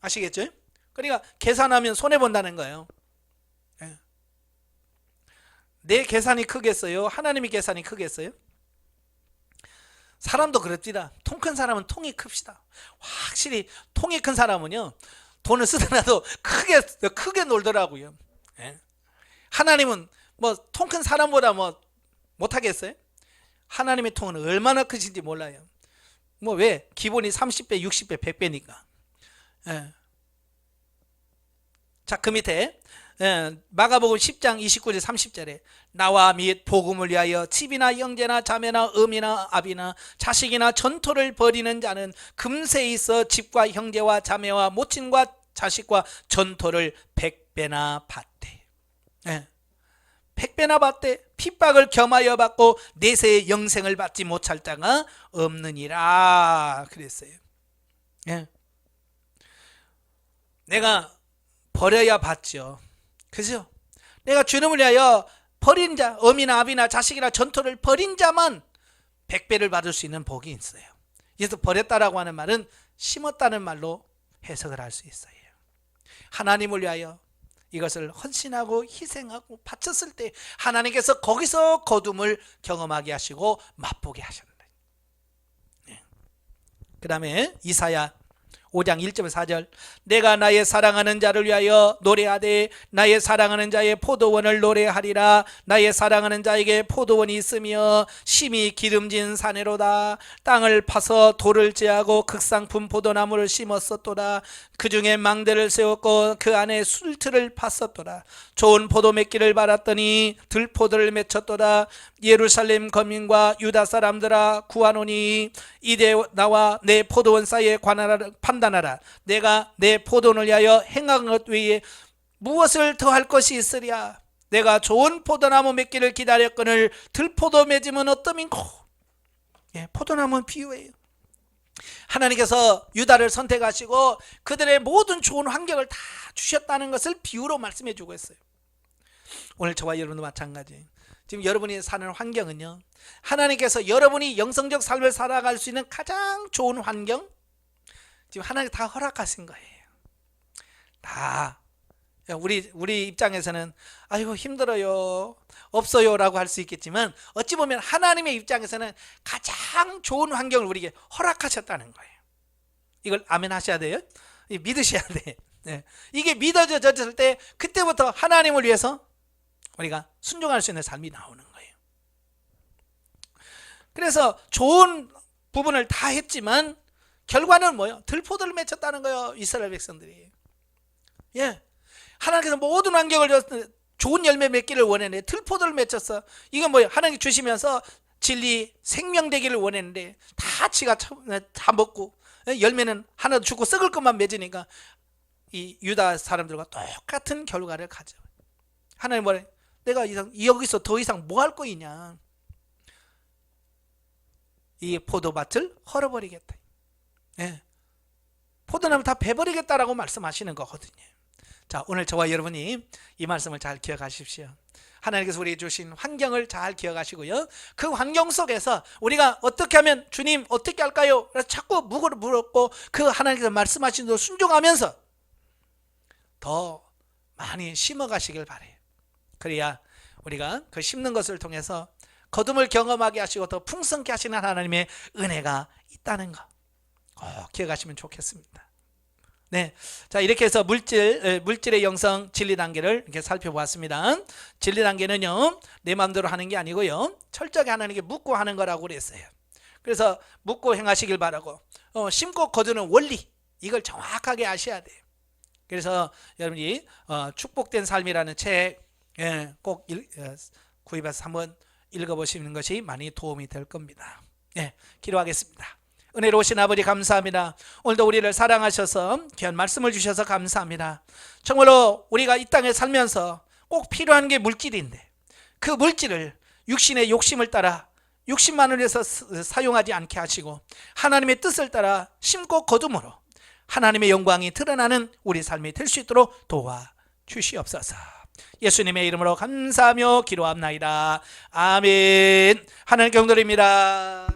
아시겠죠? 그러니까 계산하면 손해본다는 거예요. 내 계산이 크겠어요? 하나님의 계산이 크겠어요? 사람도 그렇습니다. 통 큰 사람은 통이 큽시다. 확실히 통이 큰 사람은요, 돈을 쓰더라도 크게 놀더라고요. 하나님은 뭐 통 큰 사람보다 뭐 못하겠어요? 하나님의 통은 얼마나 크신지 몰라요. 뭐 왜? 기본이 30배, 60배, 100배니까. 자, 그 밑에 마가복음 10장 29절 30절에 나와 및 복음을 위하여 집이나 형제나 자매나 어미나 아비나 자식이나 전토를 벌이는 자는 금세 있어 집과 형제와 자매와 모친과 자식과 전토를 100배나 받되 100배나 받되 핍박을 겸하여 받고 내세의 영생을 받지 못할 자가 없느니라 그랬어요. 내가 버려야 받죠. 그죠? 내가 주님을 위하여 버린 자, 어미나 아비나 자식이나 전토를 버린 자만 100배를 받을 수 있는 복이 있어요. 그래서 버렸다라고 하는 말은 심었다는 말로 해석을 할 수 있어요. 하나님을 위하여 이것을 헌신하고 희생하고 바쳤을 때 하나님께서 거기서 거둠을 경험하게 하시고 맛보게 하셨다. 그 다음에 이사야 5장 1절 4절 내가 나의 사랑하는 자를 위하여 노래하되 나의 사랑하는 자의 포도원을 노래하리라. 나의 사랑하는 자에게 포도원이 있으며 심히 기름진 사내로다. 땅을 파서 돌을 제하고 극상품 포도나무를 심었었도다. 그 중에 망대를 세웠고 그 안에 술틀을 팠었도다. 좋은 포도 맺기를 바랐더니 들포도를 맺혔도다. 예루살렘 거민과 유다 사람들아 구하노니 이제 나와 내 포도원 사이에 판단하라. 내가 내 포도원을 위하여 행한 것 외에 무엇을 더할 것이 있으랴. 내가 좋은 포도나무 맺기를 기다렸거늘 들포도 맺으면 어떠민고. 포도나무는 비유예요. 하나님께서 유다를 선택하시고 그들의 모든 좋은 환경을 다 주셨다는 것을 비유로 말씀해 주고 있어요. 오늘 저와 여러분도 마찬가지. 지금 여러분이 사는 환경은요, 하나님께서 여러분이 영성적 삶을 살아갈 수 있는 가장 좋은 환경, 지금 하나님 다 허락하신 거예요. 다. 우리 입장에서는 아이고 힘들어요, 없어요 라고 할 수 있겠지만 어찌 보면 하나님의 입장에서는 가장 좋은 환경을 우리에게 허락하셨다는 거예요. 이걸 아멘 하셔야 돼요. 믿으셔야 돼. 이게 믿어졌을 때 그때부터 하나님을 위해서 우리가 순종할 수 있는 삶이 나오는 거예요. 그래서 좋은 부분을 다 했지만 결과는 뭐예요? 들포도를 맺혔다는 거예요. 이스라엘 백성들이. 하나님께서 모든 환경을 좋은 열매 맺기를 원했는데 들포도를 맺혔어. 이건 뭐예요? 하나님 주시면서 진리 생명 되기를 원했는데 다 지가 다 먹고 열매는 하나도 죽고 썩을 것만 맺으니까 이 유다 사람들과 똑같은 결과를 가져. 하나님 뭐래? 내가 여기서 더 이상 뭐 할 거이냐? 이 포도밭을 헐어버리겠다. 포도나무 다 베버리겠다라고 말씀하시는 거거든요. 자, 오늘 저와 여러분이 이 말씀을 잘 기억하십시오. 하나님께서 우리에게 주신 환경을 잘 기억하시고요. 그 환경 속에서 우리가 어떻게 하면 주님 어떻게 할까요? 그래서 자꾸 물었고 그 하나님께서 말씀하신 대로 순종하면서 더 많이 심어가시길 바래요. 그래야 우리가 그 심는 것을 통해서 거둠을 경험하게 하시고 더 풍성케 하시는 하나님의 은혜가 있다는 것, 꼭 기억하시면 좋겠습니다. 네, 자 이렇게 해서 물질의 영성 진리 단계를 이렇게 살펴보았습니다. 진리 단계는요 내 마음대로 하는 게 아니고요 철저하게 하나님께 묻고 하는 거라고 그랬어요. 그래서 묻고 행하시길 바라고 심고 거두는 원리 이걸 정확하게 아셔야 돼요. 그래서 여러분이 축복된 삶이라는 책 꼭 구입해서 한번 읽어보시는 것이 많이 도움이 될 겁니다. 기도하겠습니다. 은혜로우신 아버지 감사합니다. 오늘도 우리를 사랑하셔서 귀한 말씀을 주셔서 감사합니다. 정말로 우리가 이 땅에 살면서 꼭 필요한 게 물질인데 그 물질을 육신의 욕심을 따라 육신만을 위해서 사용하지 않게 하시고 하나님의 뜻을 따라 심고 거둠으로 하나님의 영광이 드러나는 우리 삶이 될 수 있도록 도와주시옵소서. 예수님의 이름으로 감사하며 기도합나이다. 아멘. 하나님께 영광드립니다.